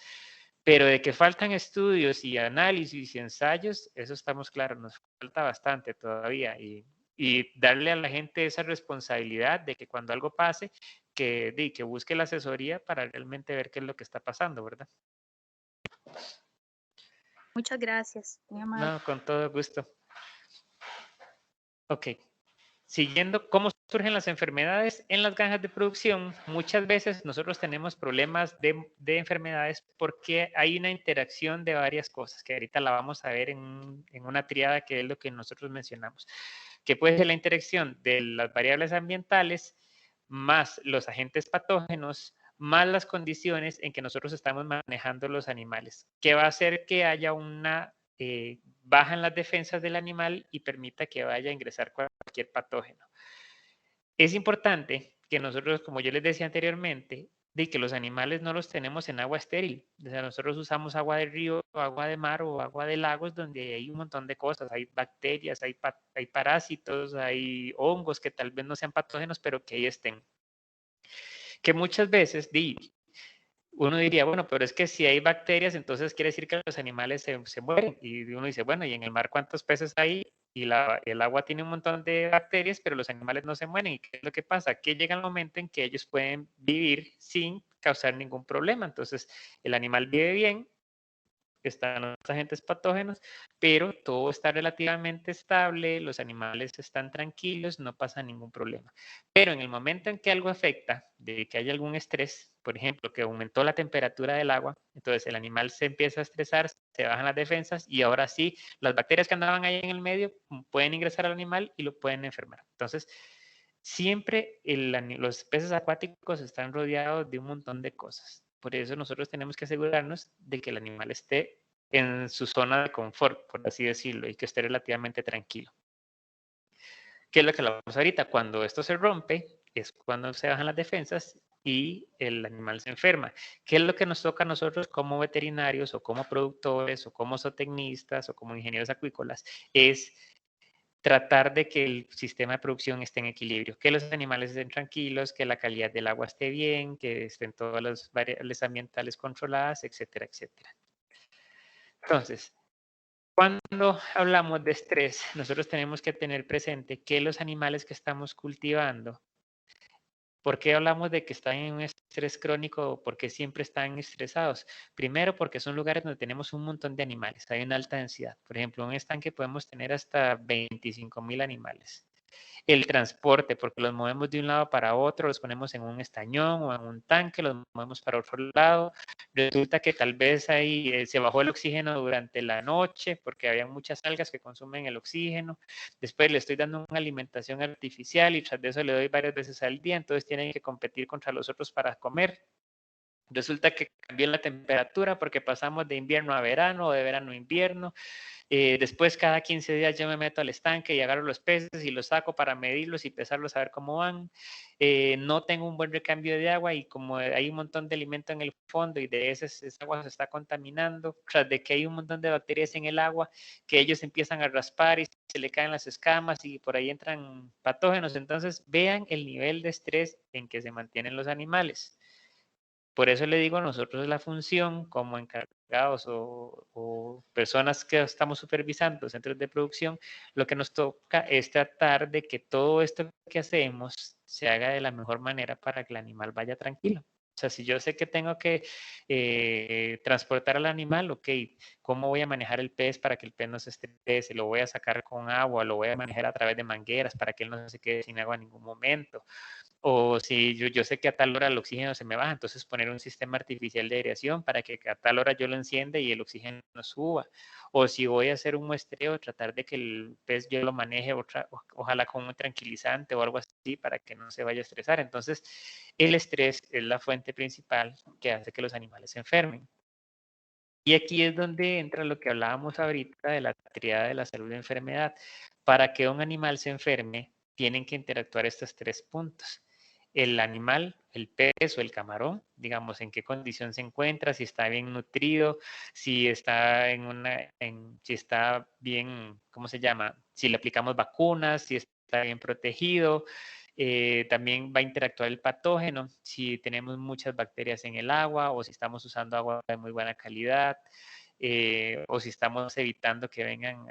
Pero de que faltan estudios y análisis y ensayos, eso estamos claros, nos falta bastante todavía. Y darle a la gente esa responsabilidad de que cuando algo pase, que busque la asesoría para realmente ver qué es lo que está pasando, ¿verdad? Muchas gracias, muy amable. No, con todo gusto. Ok. Siguiendo, ¿cómo surgen las enfermedades en las granjas de producción? Muchas veces nosotros tenemos problemas de enfermedades porque hay una interacción de varias cosas, que ahorita la vamos a ver en una triada que es lo que nosotros mencionamos, que puede ser la interacción de las variables ambientales más los agentes patógenos, más las condiciones en que nosotros estamos manejando los animales, que va a hacer que haya una baja en las defensas del animal y permita que vaya a ingresar cualquier patógeno. Es importante que nosotros, como yo les decía anteriormente, de que los animales no los tenemos en agua estéril. O sea, nosotros usamos agua de río, agua de mar o agua de lagos donde hay un montón de cosas. Hay bacterias, hay parásitos, hay hongos que tal vez no sean patógenos, pero que ahí estén. Que muchas veces uno diría, bueno, pero es que si hay bacterias, entonces quiere decir que los animales se mueren. Y uno dice, bueno, ¿y en el mar cuántos peces hay? Y el agua tiene un montón de bacterias, pero los animales no se mueren. ¿Y qué es lo que pasa? Que llega el momento en que ellos pueden vivir sin causar ningún problema. Entonces, el animal vive bien, están los agentes patógenos, pero todo está relativamente estable, los animales están tranquilos, no pasa ningún problema. Pero en el momento en que algo afecta, de que haya algún estrés, por ejemplo, que aumentó la temperatura del agua, entonces el animal se empieza a estresar, se bajan las defensas y ahora sí, las bacterias que andaban ahí en el medio pueden ingresar al animal y lo pueden enfermar. Entonces, siempre los peces acuáticos están rodeados de un montón de cosas. Por eso nosotros tenemos que asegurarnos de que el animal esté en su zona de confort, por así decirlo, y que esté relativamente tranquilo. ¿Qué es lo que hablamos ahorita? Cuando esto se rompe, es cuando se bajan las defensas y el animal se enferma. ¿Qué es lo que nos toca a nosotros como veterinarios o como productores o como zootecnistas o como ingenieros acuícolas? Es tratar de que el sistema de producción esté en equilibrio, que los animales estén tranquilos, que la calidad del agua esté bien, que estén todas las variables ambientales controladas, etcétera, etcétera. Entonces, cuando hablamos de estrés, nosotros tenemos que tener presente que los animales que estamos cultivando, ¿por qué hablamos de que están en un estrés crónico o por qué siempre están estresados? Primero, porque son lugares donde tenemos un montón de animales, hay una alta densidad. Por ejemplo, en un estanque podemos tener hasta 25,000 animales. El transporte, porque los movemos de un lado para otro, los ponemos en un estañón o en un tanque, los movemos para otro lado. Resulta que tal vez ahí se bajó el oxígeno durante la noche porque había muchas algas que consumen el oxígeno. Después le estoy dando una alimentación artificial y tras de eso le doy varias veces al día, entonces tienen que competir contra los otros para comer. Resulta que cambió la temperatura porque pasamos de invierno a verano o de verano a invierno. Después, cada 15 días yo me meto al estanque y agarro los peces y los saco para medirlos y pesarlos a ver cómo van. No tengo un buen recambio de agua y como hay un montón de alimento en el fondo y de esa agua se está contaminando, tras de que hay un montón de bacterias en el agua, que ellos empiezan a raspar y se le caen las escamas y por ahí entran patógenos. Entonces, vean el nivel de estrés en que se mantienen los animales. Por eso le digo a nosotros la función como encargados o personas que estamos supervisando centros de producción, lo que nos toca es tratar de que todo esto que hacemos se haga de la mejor manera para que el animal vaya tranquilo. O sea, si yo sé que tengo que transportar al animal, ok, ¿cómo voy a manejar el pez para que el pez no se estrese? ¿Lo voy a sacar con agua? ¿Lo voy a manejar a través de mangueras para que él no se quede sin agua en ningún momento? O si yo sé que a tal hora el oxígeno se me baja, entonces poner un sistema artificial de aireación para que a tal hora yo lo encienda y el oxígeno no suba. O si voy a hacer un muestreo, tratar de que el pez yo lo maneje, ojalá con un tranquilizante o algo así para que no se vaya a estresar. Entonces, el estrés es la fuente principal que hace que los animales se enfermen. Y aquí es donde entra lo que hablábamos ahorita de la tríada de la salud y enfermedad. Para que un animal se enferme, tienen que interactuar estos 3 puntos. El animal, el pez o el camarón, digamos, en qué condición se encuentra, si está bien nutrido, si está si está bien, ¿cómo se llama? Si le aplicamos vacunas, si está bien protegido. También va a interactuar el patógeno, si tenemos muchas bacterias en el agua o si estamos usando agua de muy buena calidad, o si estamos evitando que vengan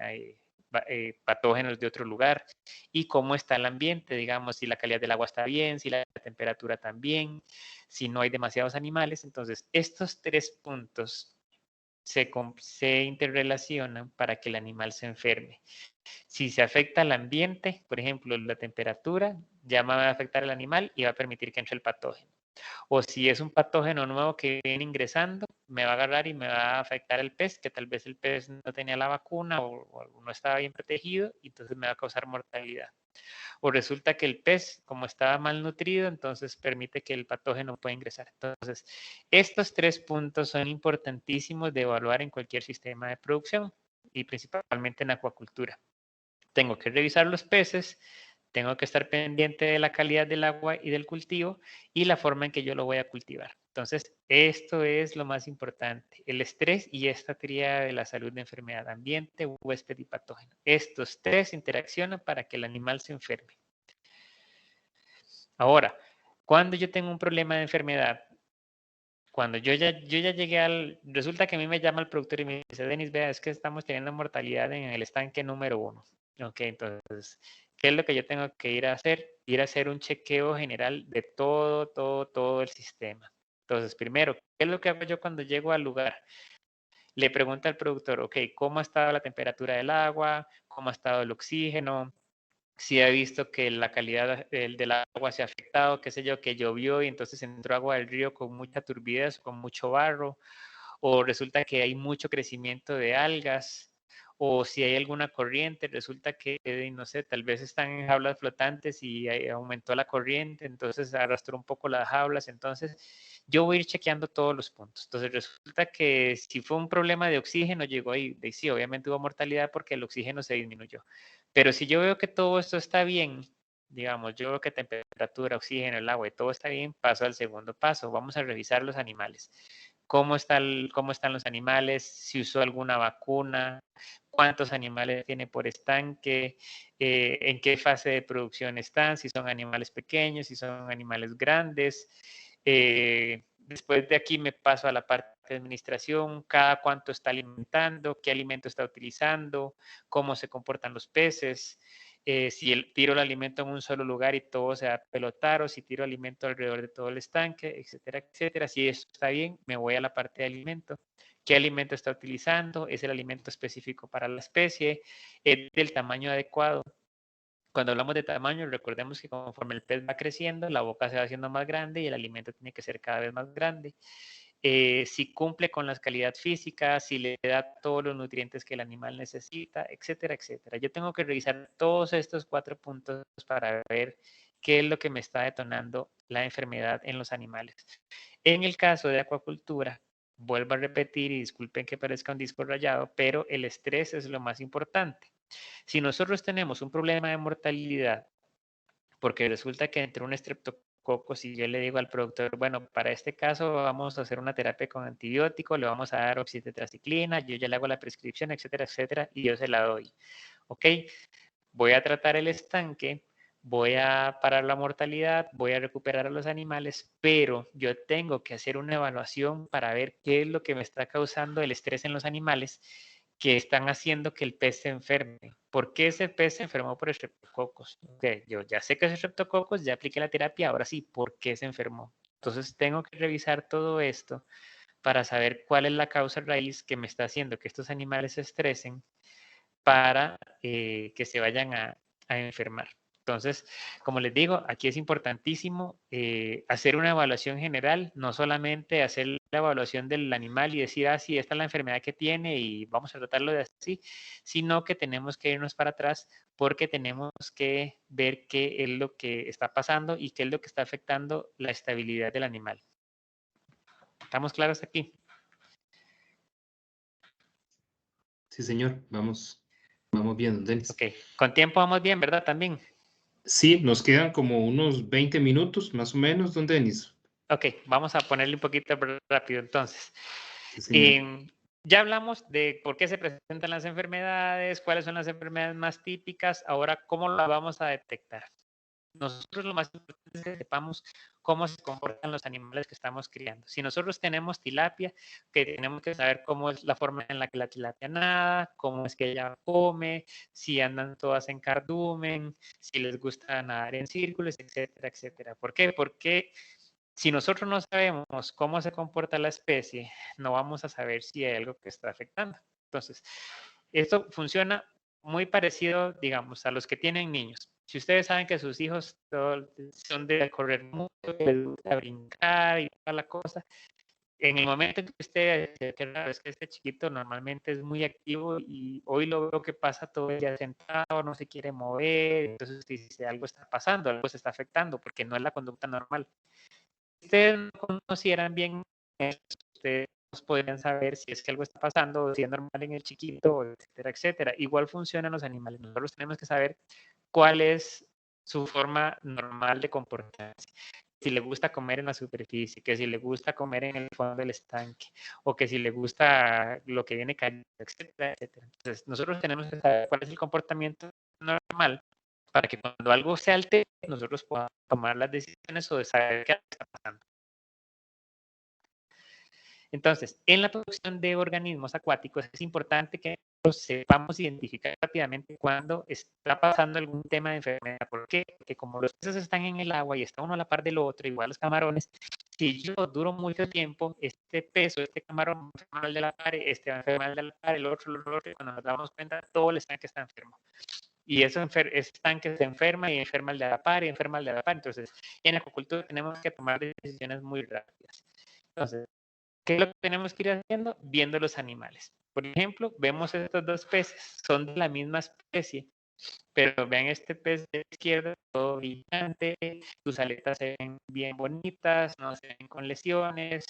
patógenos de otro lugar, y cómo está el ambiente, digamos, si la calidad del agua está bien, si la temperatura también, si no hay demasiados animales. Entonces, estos 3 puntos se interrelacionan para que el animal se enferme. Si se afecta al ambiente, por ejemplo, la temperatura, ya va a afectar al animal y va a permitir que entre el patógeno. O si es un patógeno nuevo que viene ingresando, me va a agarrar y me va a afectar el pez, que tal vez el pez no tenía la vacuna o no estaba bien protegido, y entonces me va a causar mortalidad. O resulta que el pez, como estaba mal nutrido, entonces permite que el patógeno pueda ingresar. Entonces, estos 3 puntos son importantísimos de evaluar en cualquier sistema de producción y principalmente en acuacultura. Tengo que revisar los peces, tengo que estar pendiente de la calidad del agua y del cultivo y la forma en que yo lo voy a cultivar. Entonces, esto es lo más importante, el estrés y esta tríada de la salud de enfermedad, ambiente, huésped y patógeno. Estos 3 interaccionan para que el animal se enferme. Ahora, cuando yo tengo un problema de enfermedad, cuando yo ya llegué resulta que a mí me llama el productor y me dice, Denis, vea, es que estamos teniendo mortalidad en el estanque número 1. Ok, entonces, ¿qué es lo que yo tengo que ir a hacer? Ir a hacer un chequeo general de todo el sistema. Entonces, primero, ¿qué es lo que hago yo cuando llego al lugar? Le pregunto al productor, ok, ¿cómo ha estado la temperatura del agua? ¿Cómo ha estado el oxígeno? Si ha visto que la calidad del agua se ha afectado, qué sé yo, que llovió y entonces entró agua del río con mucha turbidez, con mucho barro, o resulta que hay mucho crecimiento de algas, o si hay alguna corriente, resulta que, no sé, tal vez están en jaulas flotantes y aumentó la corriente, entonces arrastró un poco las jaulas. Entonces yo voy a ir chequeando todos los puntos. Entonces resulta que si fue un problema de oxígeno, llegó ahí, sí, obviamente hubo mortalidad porque el oxígeno se disminuyó. Pero si yo veo que todo esto está bien, digamos, yo veo que temperatura, oxígeno, el agua y todo está bien, paso al segundo paso. Vamos a revisar los animales. ¿Cómo están los animales? Si usó alguna vacuna, cuántos animales tiene por estanque, en qué fase de producción están, si son animales pequeños, si son animales grandes. Después de aquí me paso a la parte de administración, cada cuánto está alimentando, qué alimento está utilizando, cómo se comportan los peces, si tiro el alimento en un solo lugar y todo se va a pelotar, o si tiro alimento alrededor de todo el estanque, etcétera, etcétera. Si eso está bien, me voy a la parte de alimento. ¿Qué alimento está utilizando? ¿Es el alimento específico para la especie? ¿Es del tamaño adecuado? Cuando hablamos de tamaño, recordemos que conforme el pez va creciendo, la boca se va haciendo más grande y el alimento tiene que ser cada vez más grande. Si cumple con la calidad física, si le da todos los nutrientes que el animal necesita, etcétera, etcétera. Yo tengo que revisar todos estos 4 puntos para ver qué es lo que me está detonando la enfermedad en los animales. En el caso de acuacultura, vuelvo a repetir y disculpen que parezca un disco rayado, pero el estrés es lo más importante. Si nosotros tenemos un problema de mortalidad, porque resulta que entre un estreptococo, si yo le digo al productor, bueno, para este caso vamos a hacer una terapia con antibiótico, le vamos a dar oxitetraciclina, yo ya le hago la prescripción, etcétera, etcétera, y yo se la doy. ¿Ok? Voy a tratar el estanque, voy a parar la mortalidad, voy a recuperar a los animales, pero yo tengo que hacer una evaluación para ver qué es lo que me está causando el estrés en los animales que están haciendo que el pez se enferme. ¿Por qué ese pez se enfermó por estreptococos? Okay, yo ya sé que es estreptococos, ya apliqué la terapia, ahora sí, ¿por qué se enfermó? Entonces tengo que revisar todo esto para saber cuál es la causa raíz que me está haciendo que estos animales se estresen para que se vayan a enfermar. Entonces, como les digo, aquí es importantísimo hacer una evaluación general, no solamente hacer la evaluación del animal y decir, ah, sí, esta es la enfermedad que tiene y vamos a tratarlo de así, sino que tenemos que irnos para atrás porque tenemos que ver qué es lo que está pasando y qué es lo que está afectando la estabilidad del animal. ¿Estamos claros aquí? Sí, señor. Vamos bien, don Denis. Ok, con tiempo vamos bien, ¿verdad? También. Sí, nos quedan como unos 20 minutos, más o menos, don Denis. Ok, vamos a ponerle un poquito rápido entonces. Sí, señor. Ya hablamos de por qué se presentan las enfermedades, cuáles son las enfermedades más típicas, ahora cómo las vamos a detectar. Nosotros lo más importante es que sepamos cómo se comportan los animales que estamos criando. Si nosotros tenemos tilapia, que tenemos que saber cómo es la forma en la que la tilapia nada, cómo es que ella come, si andan todas en cardumen, si les gusta nadar en círculos, etcétera, etcétera. ¿Por qué? Porque si nosotros no sabemos cómo se comporta la especie, no vamos a saber si hay algo que está afectando. Entonces, esto funciona muy parecido, digamos, a los que tienen niños. Si ustedes saben que sus hijos son de correr mucho, que les gusta brincar y toda la cosa, en el momento en que usted es que este chiquito normalmente es muy activo y hoy lo veo que pasa todo el día sentado, no se quiere mover, entonces dice algo está pasando, algo se está afectando porque no es la conducta normal. Si ustedes no conocieran bien eso, ustedes podrían saber si es que algo está pasando, o si es normal en el chiquito, etcétera, etcétera. Igual funcionan los animales. Nosotros tenemos que saber cuál es su forma normal de comportarse. Si le gusta comer en la superficie, que si le gusta comer en el fondo del estanque, o que si le gusta lo que viene cayendo, etcétera, etcétera. Entonces, nosotros tenemos que saber cuál es el comportamiento normal para que cuando algo se altere, nosotros podamos tomar las decisiones o de saber qué está pasando. Entonces, en la producción de organismos acuáticos es importante que nosotros sepamos identificar rápidamente cuando está pasando algún tema de enfermedad. ¿Por qué? Porque como los peces están en el agua y está uno a la par del otro, igual los camarones, si yo duro mucho tiempo, este pez o este camarón va a enfermar al de la par, este va a enfermar al de la par, el otro, y cuando nos damos cuenta, todo el estanque está enfermo. Y ese estanque se enferma y enferma al de la par y enferma al de la par. Entonces, en acuacultura tenemos que tomar decisiones muy rápidas. Entonces, ¿qué es lo que tenemos que ir haciendo? Viendo los animales. Por ejemplo, vemos estos dos peces, son de la misma especie, pero vean este pez de la izquierda, todo brillante, sus aletas se ven bien bonitas, no se ven con lesiones,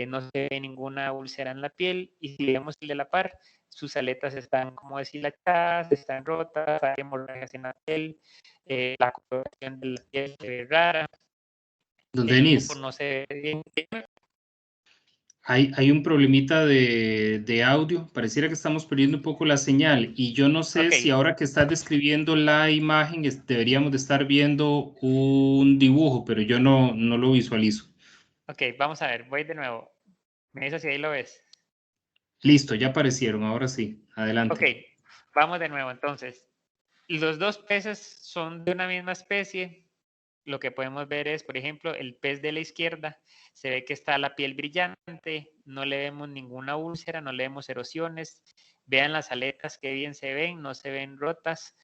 no se ve ninguna úlcera en la piel, y si vemos el de la par, sus aletas están como deshilachadas, están rotas, hay hemorragias en la piel, la coloración de la piel se ve rara, Don el cuerpo Denis, no se ve bien. hay un problemita de audio. Pareciera que estamos perdiendo un poco la señal. Y yo no sé Ok, si ahora que estás describiendo la imagen deberíamos de estar viendo un dibujo, pero yo no lo visualizo. ok, vamos a ver, voy de nuevo. Me dice si ahí lo ves. Listo, ya aparecieron. Ahora sí. Ok, Adelante. vamos de nuevo. Entonces, los dos peces son de una misma especie. Lo que podemos ver es, por ejemplo, el pez de la izquierda, se ve que está la piel brillante, no le vemos ninguna úlcera, no le vemos erosiones. Vean las aletas que bien se ven, no se ven rotas.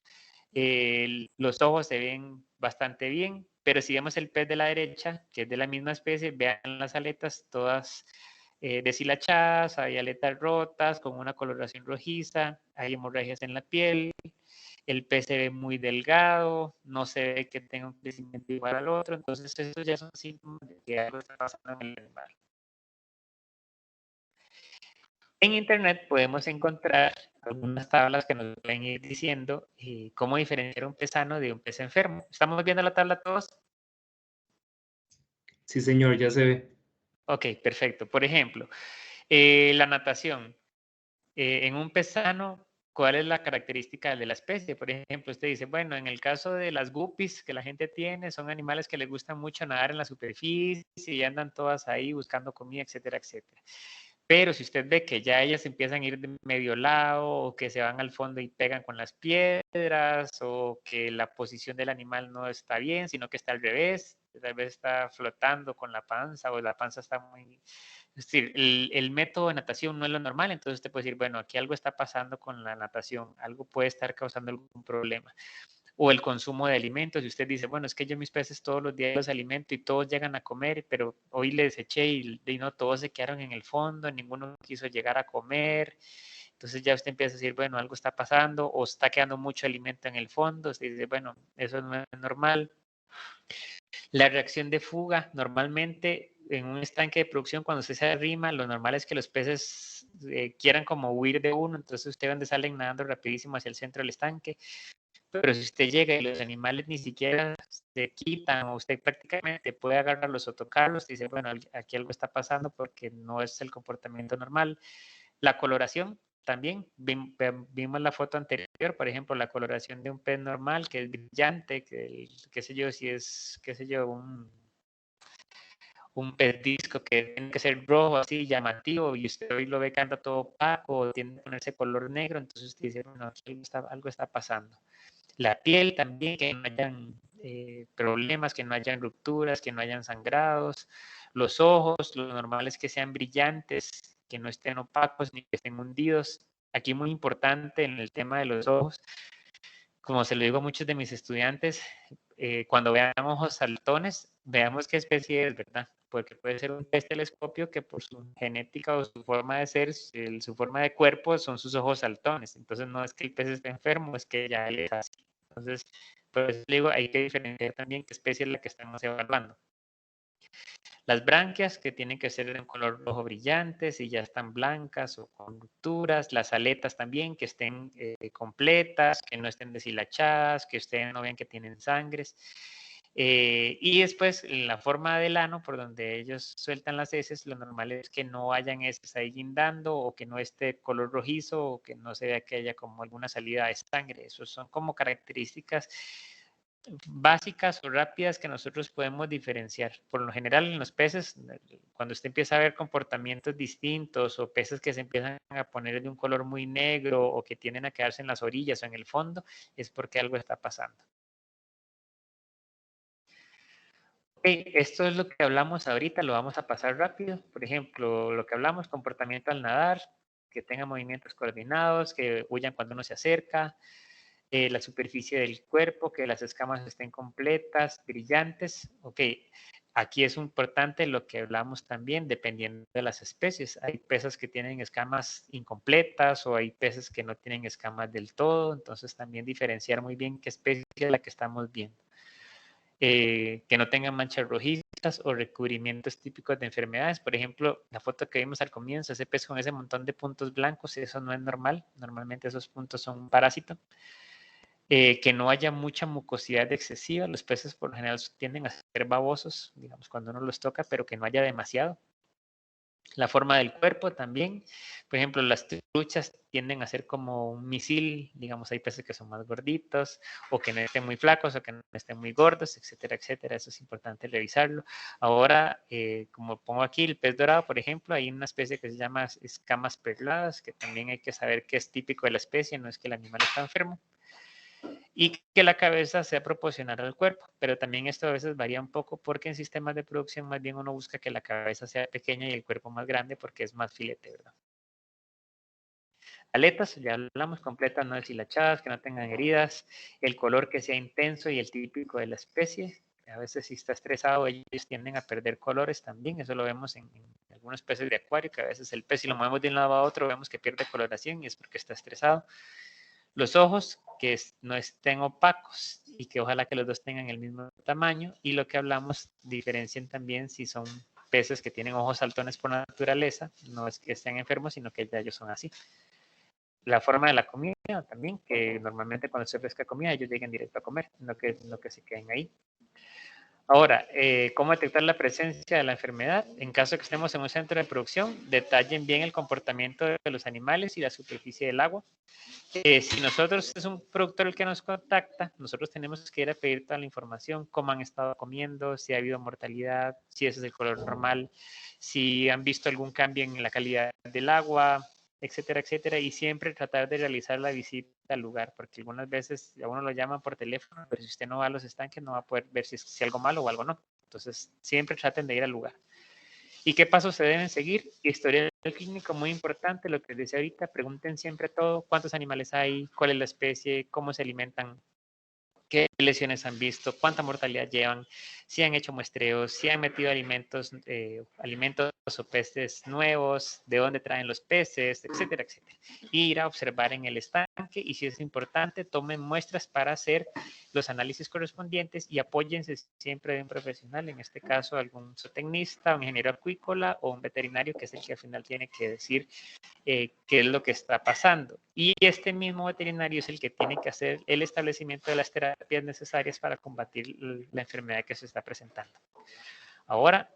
Los ojos se ven bastante bien, pero si vemos el pez de la derecha, que es de la misma especie, vean las aletas todas deshilachadas, hay aletas rotas con una coloración rojiza, hay hemorragias en la piel, el pez se ve muy delgado, no se ve que tenga un crecimiento igual al otro, entonces esos ya son síntomas de que algo está pasando en el animal. En Internet podemos encontrar algunas tablas que nos pueden ir diciendo cómo diferenciar un pez sano de un pez enfermo. ¿Estamos viendo la tabla todos? Sí, señor, ya se ve. Ok, perfecto. Por ejemplo, la natación. En un pez sano, ¿cuál es la característica de la especie? Por ejemplo, usted dice, bueno, en el caso de las guppies que la gente tiene, son animales que les gusta mucho nadar en la superficie y andan todas ahí buscando comida, etcétera, etcétera. Pero si usted ve que ya ellas empiezan a ir de medio lado o que se van al fondo y pegan con las piedras o que la posición del animal no está bien, sino que está al revés, tal vez está flotando con la panza o la panza está muy... Es decir, el método de natación no es lo normal, entonces usted puede decir, bueno, aquí algo está pasando con la natación, algo puede estar causando algún problema. O el consumo de alimentos. Si usted dice, bueno, es que yo mis peces todos los días los alimento y todos llegan a comer, pero hoy les eché y no, todos se quedaron en el fondo, ninguno quiso llegar a comer. Entonces ya usted empieza a decir, bueno, algo está pasando o está quedando mucho alimento en el fondo. Usted dice, bueno, eso no es normal. La reacción de fuga, normalmente en un estanque de producción, cuando usted se arrima, lo normal es que los peces quieran como huir de uno, entonces usted donde salen nadando rapidísimo hacia el centro del estanque. Pero si usted llega y los animales ni siquiera se quitan o usted prácticamente puede agarrarlos o tocarlos, dice, bueno, aquí algo está pasando porque no es el comportamiento normal. La coloración también, vimos la foto anterior, por ejemplo, la coloración de un pez normal que es brillante, que qué sé yo, si es, qué sé yo, un pez disco que tiene que ser rojo, así llamativo, y usted hoy lo ve que anda todo opaco, o tiende a ponerse color negro, entonces usted dice, bueno, algo está pasando. La piel también, que no hayan problemas, que no hayan rupturas, que no hayan sangrados. Los ojos, lo normal es que sean brillantes, que no estén opacos ni que estén hundidos. Aquí muy importante en el tema de los ojos, como se lo digo a muchos de mis estudiantes, cuando vean ojos saltones, veamos qué especie es, ¿verdad? Porque puede ser un pez telescopio que por su genética o su forma de ser, su forma de cuerpo, son sus ojos saltones. Entonces no es que el pez esté enfermo, es que ya él es así. Entonces, por eso digo, hay que diferenciar también qué especie es la que estamos evaluando. Las branquias, que tienen que ser de un color rojo brillante, si ya están blancas o con rupturas. Las aletas también, que estén completas, que no estén deshilachadas, que ustedes no vean que tienen sangres. Y después, la forma del ano, por donde ellos sueltan las heces, lo normal es que no hayan heces ahí guindando, o que no esté color rojizo, o que no se vea que haya como alguna salida de sangre. Esos son como características básicas o rápidas que nosotros podemos diferenciar. Por lo general en los peces, cuando usted empieza a ver comportamientos distintos o peces que se empiezan a poner de un color muy negro o que tienden a quedarse en las orillas o en el fondo, es porque algo está pasando. Okay, esto es lo que hablamos ahorita, lo vamos a pasar rápido. Por ejemplo, lo que hablamos, comportamiento al nadar, que tenga movimientos coordinados, que huyan cuando uno se acerca, la superficie del cuerpo, que las escamas estén completas, brillantes. Ok, aquí es importante lo que hablamos también, dependiendo de las especies. Hay peces que tienen escamas incompletas o hay peces que no tienen escamas del todo, entonces también diferenciar muy bien qué especie es la que estamos viendo. Que no tengan manchas rojizas o recubrimientos típicos de enfermedades. Por ejemplo, la foto que vimos al comienzo, ese pez con ese montón de puntos blancos, eso no es normal. Normalmente esos puntos son un parásito. Que no haya mucha mucosidad excesiva. Los peces por lo general tienden a ser babosos, digamos, cuando uno los toca, pero que no haya demasiado. La forma del cuerpo también. Por ejemplo, las truchas tienden a ser como un misil, digamos, hay peces que son más gorditos, o que no estén muy flacos, o que no estén muy gordos, etcétera, etcétera. Eso es importante revisarlo. Ahora, como pongo aquí, el pez dorado, por ejemplo, hay una especie que se llama escamas perladas, que también hay que saber qué es típico de la especie, no es que el animal está enfermo. Y que la cabeza sea proporcional al cuerpo, pero también esto a veces varía un poco porque en sistemas de producción más bien uno busca que la cabeza sea pequeña y el cuerpo más grande porque es más filete, ¿verdad? Aletas, ya hablamos, completas, no deshilachadas, que no tengan heridas, el color que sea intenso y el típico de la especie. A veces si está estresado ellos tienden a perder colores también, eso lo vemos en algunos peces de acuario, que a veces el pez si lo movemos de un lado a otro vemos que pierde coloración y es porque está estresado. Los ojos que no estén opacos y que ojalá que los dos tengan el mismo tamaño, y lo que hablamos, diferencien también si son peces que tienen ojos saltones por naturaleza, no es que estén enfermos, sino que ya ellos son así. La forma de la comida también, que normalmente cuando se ofrezca comida ellos lleguen directo a comer, no que se queden ahí. Ahora, ¿cómo detectar la presencia de la enfermedad? En caso de que estemos en un centro de producción, detallen bien el comportamiento de los animales y la superficie del agua. Si nosotros es un productor el que nos contacta, nosotros tenemos que ir a pedir toda la información, cómo han estado comiendo, si ha habido mortalidad, si ese es el color normal, si han visto algún cambio en la calidad del agua, etcétera, etcétera, y siempre tratar de realizar la visita al lugar, porque algunas veces a uno lo llaman por teléfono, pero si usted no va a los estanques no va a poder ver si algo malo o algo no. Entonces, siempre traten de ir al lugar. ¿Y qué pasos se deben seguir? Historial clínico muy importante, lo que les decía ahorita, pregunten siempre todo, cuántos animales hay, cuál es la especie, cómo se alimentan, qué lesiones han visto, cuánta mortalidad llevan, si han hecho muestreos, si han metido alimentos o peces nuevos, de dónde traen los peces, etcétera, etcétera. Y ir a observar en el estanque y si es importante, tomen muestras para hacer los análisis correspondientes y apóyense siempre de un profesional, en este caso algún zootecnista, un ingeniero acuícola o un veterinario que es el que al final tiene que decir qué es lo que está pasando. Y este mismo veterinario es el que tiene que hacer el establecimiento de las terapias necesarias para combatir la enfermedad que se está presentando. Ahora,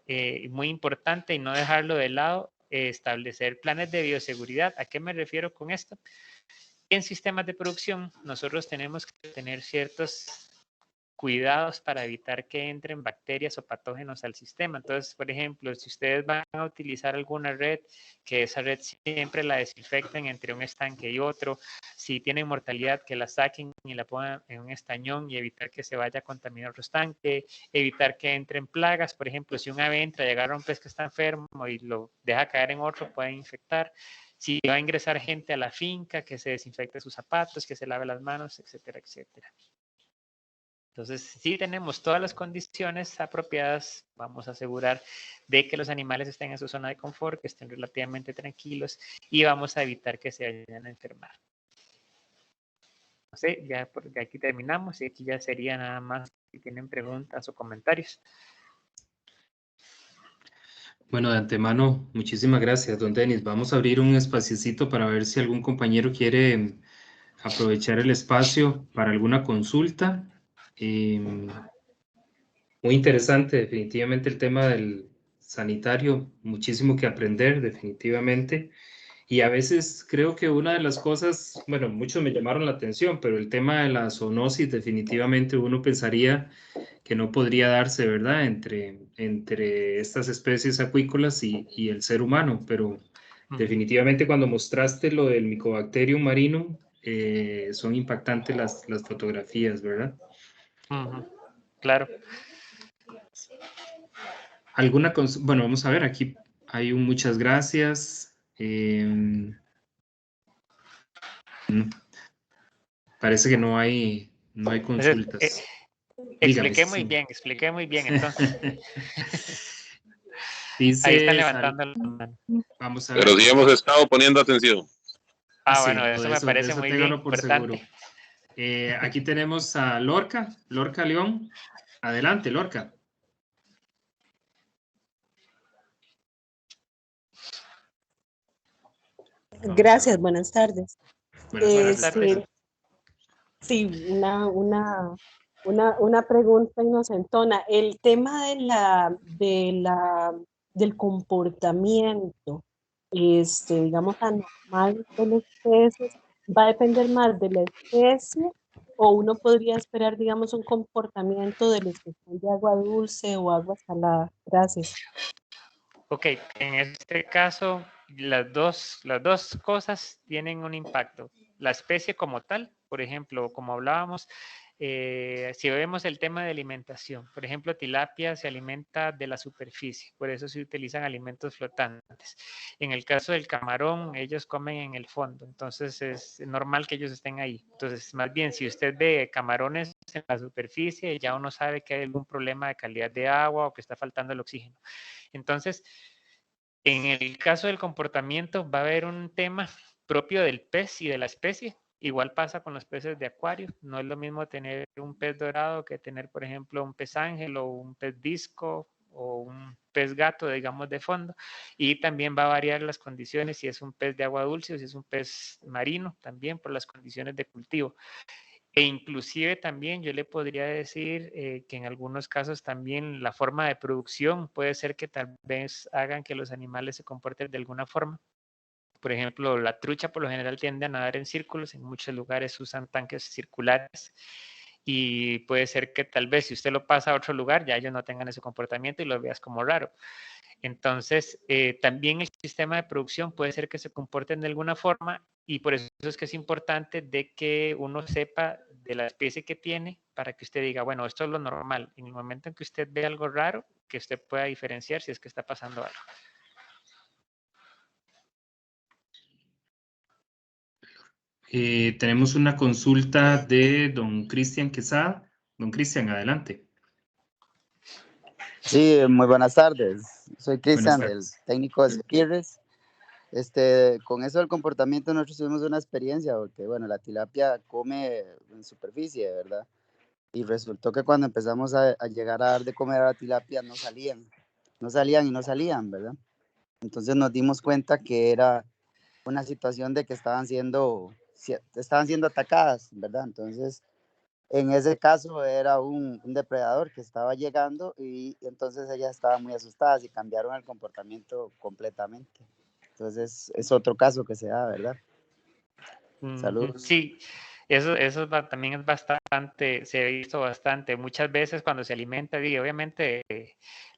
muy importante y no dejarlo de lado, establecer planes de bioseguridad. ¿A qué me refiero con esto? En sistemas de producción, nosotros tenemos que tener ciertos cuidados para evitar que entren bacterias o patógenos al sistema. Entonces, por ejemplo, si ustedes van a utilizar alguna red, que esa red siempre la desinfecten entre un estanque y otro. Si tienen mortalidad, que la saquen y la pongan en un estañón y evitar que se vaya a contaminar otro estanque, evitar que entren plagas. Por ejemplo, si un ave entra y agarra un pez que está enfermo y lo deja caer en otro, puede infectar. Si va a ingresar gente a la finca, que se desinfecte sus zapatos, que se lave las manos, etcétera, etcétera. Entonces, si tenemos todas las condiciones apropiadas, vamos a asegurar de que los animales estén en su zona de confort, que estén relativamente tranquilos y vamos a evitar que se vayan a enfermar. No sé, ya porque aquí terminamos y aquí ya sería nada más si tienen preguntas o comentarios. Bueno, de antemano, muchísimas gracias, don Denis. Vamos a abrir un espaciocito para ver si algún compañero quiere aprovechar el espacio para alguna consulta. Muy interesante, definitivamente el tema del sanitario, muchísimo que aprender, definitivamente. Y a veces creo que una de las cosas, bueno, muchos me llamaron la atención, pero el tema de la zoonosis, definitivamente uno pensaría que no podría darse, ¿verdad?, entre estas especies acuícolas y el ser humano, pero definitivamente cuando mostraste lo del Mycobacterium marinum, son impactantes las fotografías, ¿verdad? Claro. Bueno, vamos a ver, aquí hay muchas gracias. Parece que no hay consultas. Expliqué Dígame, muy bien, entonces. Dice, ahí están levantando la mano. Vamos a ver. Pero sí hemos estado poniendo atención. Bueno, eso me parece muy bien, importante. Aquí tenemos a Lorca León. Adelante, Lorca. Gracias, buenas tardes. Buenas tardes. Sí, una pregunta inocentona. El tema del comportamiento, digamos, anormal de los peces, ¿va a depender más de la especie o uno podría esperar, digamos, un comportamiento de los que son de agua dulce o agua salada? Gracias. Ok, en este caso, las dos cosas tienen un impacto. La especie como tal, por ejemplo, como hablábamos, si vemos el tema de alimentación, por ejemplo, tilapia se alimenta de la superficie, por eso se utilizan alimentos flotantes. En el caso del camarón, ellos comen en el fondo, entonces es normal que ellos estén ahí. Entonces, más bien, si usted ve camarones en la superficie, ya uno sabe que hay algún problema de calidad de agua o que está faltando el oxígeno. Entonces, en el caso del comportamiento va a haber un tema propio del pez y de la especie. Igual pasa con los peces de acuario. No es lo mismo tener un pez dorado que tener, por ejemplo, un pez ángel o un pez disco o un pez gato, digamos, de fondo. Y también va a variar las condiciones, si es un pez de agua dulce o si es un pez marino, también por las condiciones de cultivo. E inclusive también yo le podría decir que en algunos casos también la forma de producción puede ser que tal vez hagan que los animales se comporten de alguna forma. Por ejemplo, la trucha por lo general tiende a nadar en círculos, en muchos lugares usan tanques circulares y puede ser que tal vez si usted lo pasa a otro lugar ya ellos no tengan ese comportamiento y lo veas como raro. Entonces, también el sistema de producción puede ser que se comporten de alguna forma y por eso es que es importante de que uno sepa de la especie que tiene para que usted diga, bueno, esto es lo normal. En el momento en que usted ve algo raro, que usted pueda diferenciar si es que está pasando algo. Tenemos una consulta de don Cristian Quesada. Don Cristian, adelante. Sí, muy buenas tardes. Soy Buenas Cristian, el tardes. técnico de Sequirres. Con eso del comportamiento nosotros tuvimos una experiencia porque, bueno, la tilapia come en superficie, ¿verdad? Y resultó que cuando empezamos a llegar a dar de comer a la tilapia no salían y no salían, ¿verdad? Entonces nos dimos cuenta que era una situación de que estaban siendo atacadas, ¿verdad? Entonces, en ese caso era un depredador que estaba llegando y entonces ellas estaban muy asustadas y cambiaron el comportamiento completamente. Entonces es otro caso que se da, ¿verdad? Saludos. Sí, eso también es bastante, se ha visto bastante. Muchas veces cuando se alimenta, y obviamente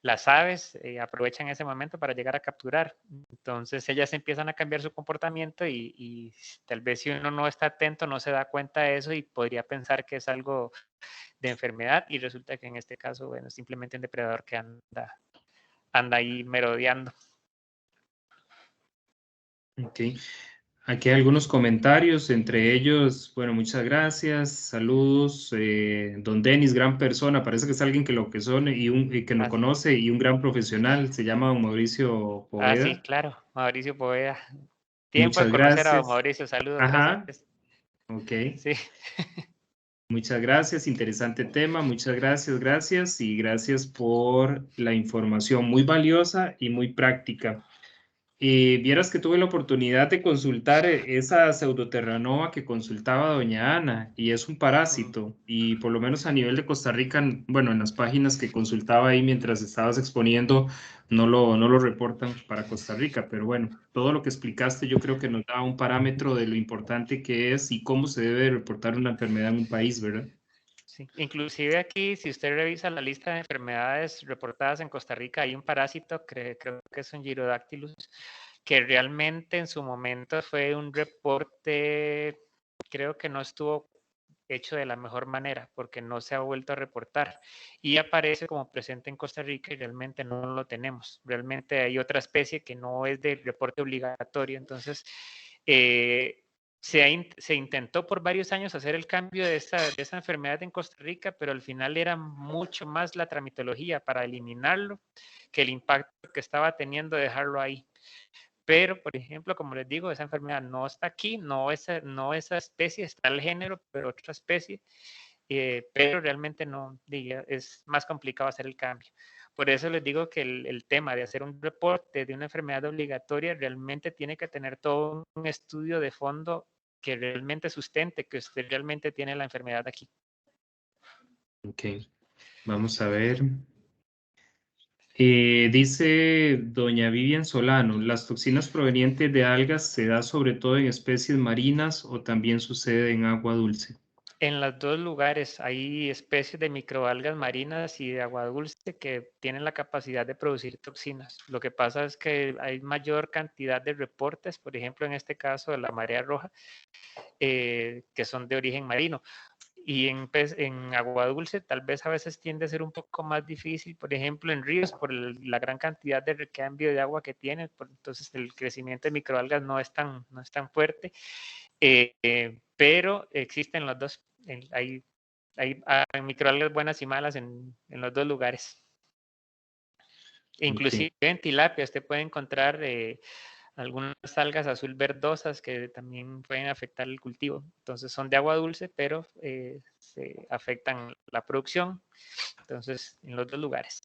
las aves aprovechan ese momento para llegar a capturar. Entonces ellas empiezan a cambiar su comportamiento y tal vez si uno no está atento no se da cuenta de eso y podría pensar que es algo de enfermedad y resulta que en este caso, bueno, es simplemente un depredador que anda ahí merodeando. Ok. Aquí hay algunos comentarios, entre ellos, bueno, muchas gracias, saludos, don Denis, gran persona, parece que es alguien que lo que son y que lo conoce y un gran profesional, se llama don Mauricio Poveda. Sí, claro, Mauricio Poveda. Tiempo Muchas de conocer a don gracias. Mauricio, saludos, Ajá. gracias. Ok. Sí. Muchas gracias, interesante tema, muchas gracias y gracias por la información muy valiosa y muy práctica. Vieras que tuve la oportunidad de consultar esa pseudoterranova que consultaba doña Ana y es un parásito y por lo menos a nivel de Costa Rica, bueno, en las páginas que consultaba ahí mientras estabas exponiendo no lo reportan para Costa Rica, pero bueno, todo lo que explicaste yo creo que nos da un parámetro de lo importante que es y cómo se debe reportar una enfermedad en un país, ¿verdad? Sí. Inclusive aquí, si usted revisa la lista de enfermedades reportadas en Costa Rica, hay un parásito, creo que es un Gyrodactylus, que realmente en su momento fue un reporte, creo que no estuvo hecho de la mejor manera, porque no se ha vuelto a reportar y aparece como presente en Costa Rica y realmente no lo tenemos. Realmente hay otra especie que no es de reporte obligatorio, entonces se intentó por varios años hacer el cambio de esa enfermedad en Costa Rica, pero al final era mucho más la tramitología para eliminarlo que el impacto que estaba teniendo dejarlo ahí. Pero, por ejemplo, como les digo, esa enfermedad no está aquí, no esa especie, está el género, pero otra especie, pero realmente no, es más complicado hacer el cambio. Por eso les digo que el tema de hacer un reporte de una enfermedad obligatoria realmente tiene que tener todo un estudio de fondo que realmente sustente que usted realmente tiene la enfermedad aquí. Ok, vamos a ver. Dice doña Vivian Solano, ¿las toxinas provenientes de algas se da sobre todo en especies marinas o también sucede en agua dulce? En los dos lugares hay especies de microalgas marinas y de agua dulce que tienen la capacidad de producir toxinas. Lo que pasa es que hay mayor cantidad de reportes, por ejemplo, en este caso de la marea roja, que son de origen marino. Y en agua dulce tal vez a veces tiende a ser un poco más difícil, por ejemplo, en ríos, por la gran cantidad de recambio de agua que tienen, entonces el crecimiento de microalgas no es tan fuerte, pero existen los dos. Hay microalgas buenas y malas en los dos lugares. Inclusive en tilapia usted puede encontrar algunas algas azul verdosas que también pueden afectar el cultivo. Entonces son de agua dulce, pero se afectan la producción. Entonces, en los dos lugares.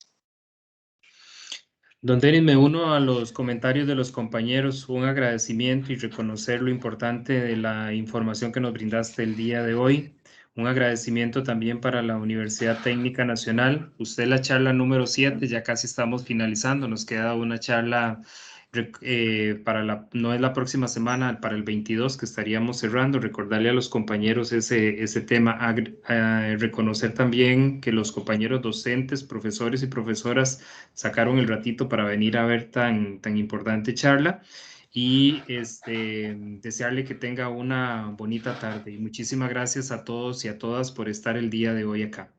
Don Denis, me uno a los comentarios de los compañeros, un agradecimiento y reconocer lo importante de la información que nos brindaste el día de hoy. Un agradecimiento también para la Universidad Técnica Nacional. Usted la charla número 7, ya casi estamos finalizando, nos queda una charla no es la próxima semana, para el 22 que estaríamos cerrando. Recordarle a los compañeros ese tema, reconocer también que los compañeros docentes, profesores y profesoras sacaron el ratito para venir a ver tan importante charla y desearle que tenga una bonita tarde. Y muchísimas gracias a todos y a todas por estar el día de hoy acá.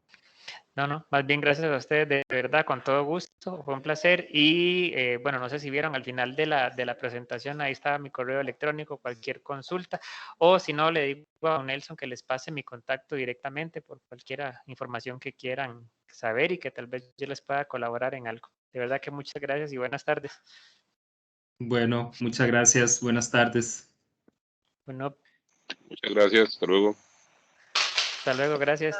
No, más bien gracias a ustedes, de verdad, con todo gusto, fue un placer. Y bueno, no sé si vieron al final de la presentación, ahí estaba mi correo electrónico, cualquier consulta, o si no, le digo a Nelson que les pase mi contacto directamente por cualquier información que quieran saber y que tal vez yo les pueda colaborar en algo. De verdad que muchas gracias y buenas tardes. Bueno, muchas gracias. Buenas tardes. Bueno, Muchas gracias. Hasta luego. hasta luego, gracias.